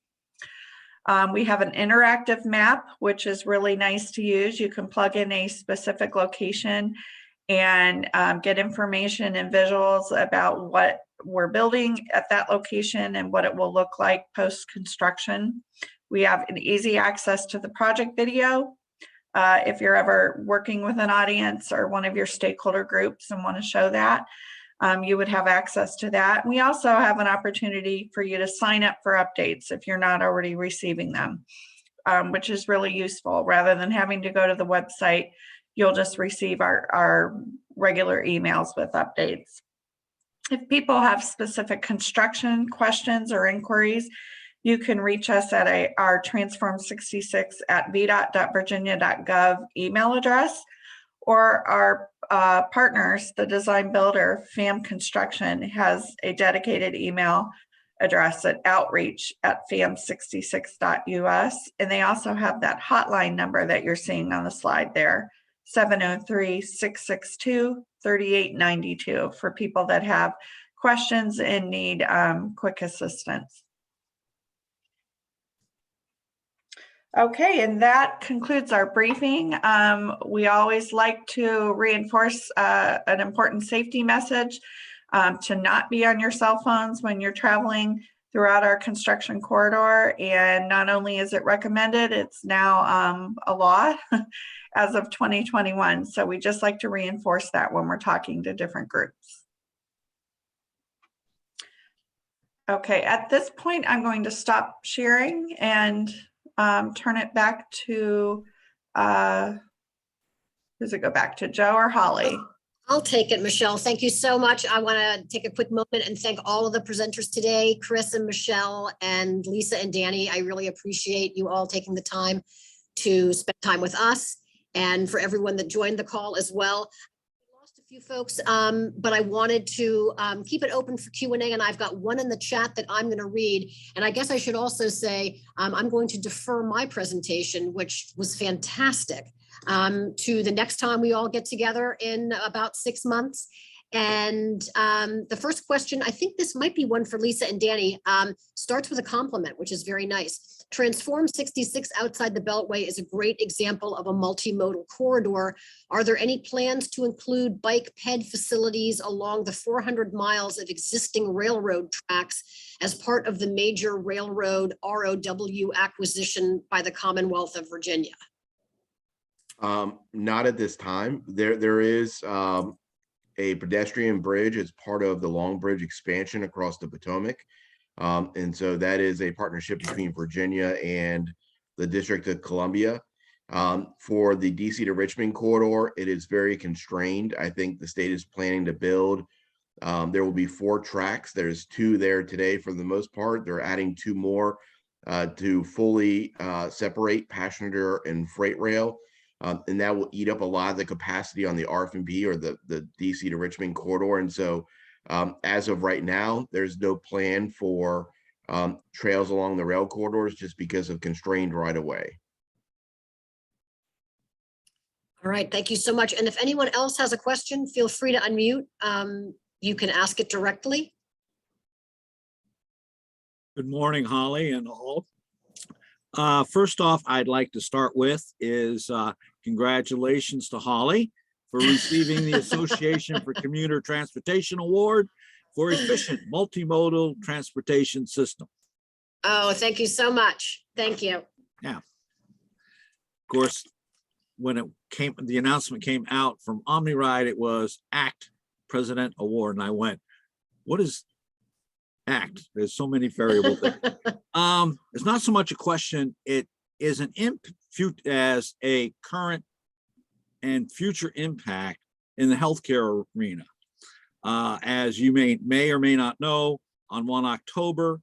We have an interactive map, which is really nice to use. You can plug in a specific location and get information and visuals about what we're building at that location and what it will look like post-construction. We have an easy access to the project video. If you're ever working with an audience or one of your stakeholder groups and want to show that, you would have access to that. We also have an opportunity for you to sign up for updates if you're not already receiving them, which is really useful. Rather than having to go to the website, you'll just receive our regular emails with updates. If people have specific construction questions or inquiries, you can reach us at our transform66@vdot.virginia.gov email address, or our partners, the design builder, FAM Construction, has a dedicated email address at outreach@fam66.us. And they also have that hotline number that you're seeing on the slide there, 703-662-3892, for people that have questions and need quick assistance. Okay, and that concludes our briefing. We always like to reinforce an important safety message to not be on your cell phones when you're traveling throughout our construction corridor. And not only is it recommended, it's now a law as of 2021. So we just like to reinforce that when we're talking to different groups. Okay, at this point, I'm going to stop sharing and turn it back to, does it go back to Joe or Holly? I'll take it, Michelle. Thank you so much. I want to take a quick moment and thank all of the presenters today, Chris and Michelle and Lisa and Danny. I really appreciate you all taking the time to spend time with us, and for everyone that joined the call as well. We lost a You folks, but I wanted to keep it open for Q&A, and I've got one in the chat that I'm going to read. And I guess I should also say I'm going to defer my presentation, which was fantastic, to the next time we all get together in about 6 months. And the first question, I think this might be one for Lisa and Danny, starts with a compliment, which is very nice. Transform 66 outside the Beltway is a great example of a multimodal corridor. Are there any plans to include bike ped facilities along the 400 miles of existing railroad tracks as part of the major railroad ROW acquisition by the Commonwealth of Virginia? Not at this time. There is a pedestrian bridge as part of the Long Bridge expansion across the Potomac. And so that is a partnership between Virginia and the District of Columbia. For the DC to Richmond corridor, it is very constrained. I think the state is planning to build, there will be 4 tracks. There's 2 there today for the most part. They're adding 2 more to fully separate passenger and freight rail. And that will eat up a lot of the capacity on the RF&B or the DC to Richmond corridor. And so as of right now, there's no plan for trails along the rail corridors just because of constrained right of way. All right, thank you so much. And if anyone else has a question, feel free to unmute. You can ask it directly. Good morning, Holly and all. First off, I'd like to start with is congratulations to Holly for receiving the Association for Commuter Transportation Award for Efficient Multimodal Transportation System. Oh, thank you so much. Thank you. Yeah. Of course, when the announcement came out from OmniRide, it was ACT President Award. And I went, what is ACT? There's so many variables there. It's not so much a question. It is an as a current and future impact in the healthcare arena. As you may or may not know, on 1 October,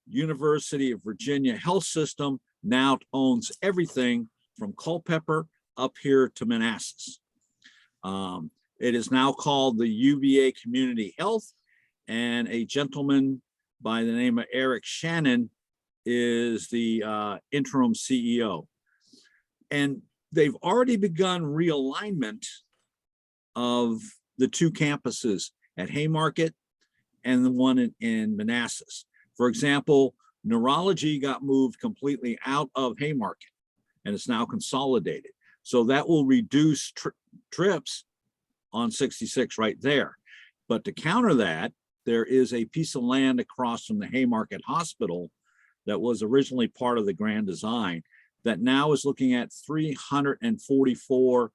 University of Virginia Health System now owns everything from Culpeper up here to Manassas. It is now called the UVA Community Health, and a gentleman by the name of Eric Shannon is the interim CEO. And they've already begun realignment of the 2 campuses at Haymarket and the one in Manassas. For example, neurology got moved completely out of Haymarket and it's now consolidated. So that will reduce trips on 66 right there. But to counter that, there is a piece of land across from the Haymarket Hospital that was originally part of the grand design that now is looking at 344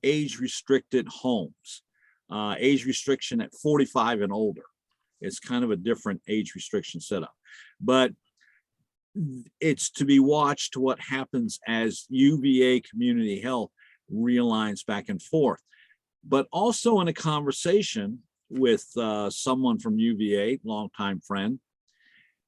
age-restricted homes. Age restriction at 45 and older. It's kind of a different age restriction setup. But it's to be watched to what happens as UVA Community Health realigns back and forth. But also in a conversation with someone from UVA, longtime friend,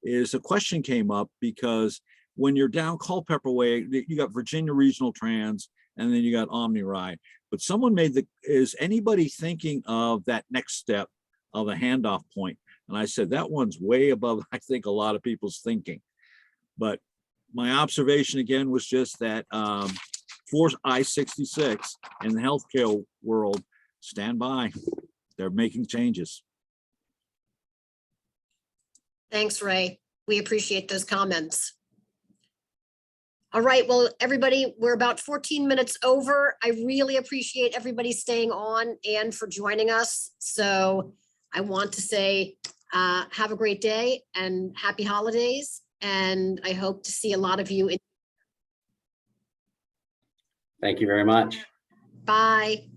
is a question came up because when you're down Culpeper Way, you got Virginia Regional Trans, and then you got OmniRide. But someone is anybody thinking of that next step of a handoff point? And I said, that one's way above, I think, a lot of people's thinking. But my observation again was just that for I-66 in the healthcare world, stand by. They're making changes. Thanks, Ray. We appreciate those comments. All right, well, everybody, we're about 14 minutes over. I really appreciate everybody staying on and for joining us. So I want to say have a great day and happy holidays. And I hope to see a lot of you. Thank you very much. Bye.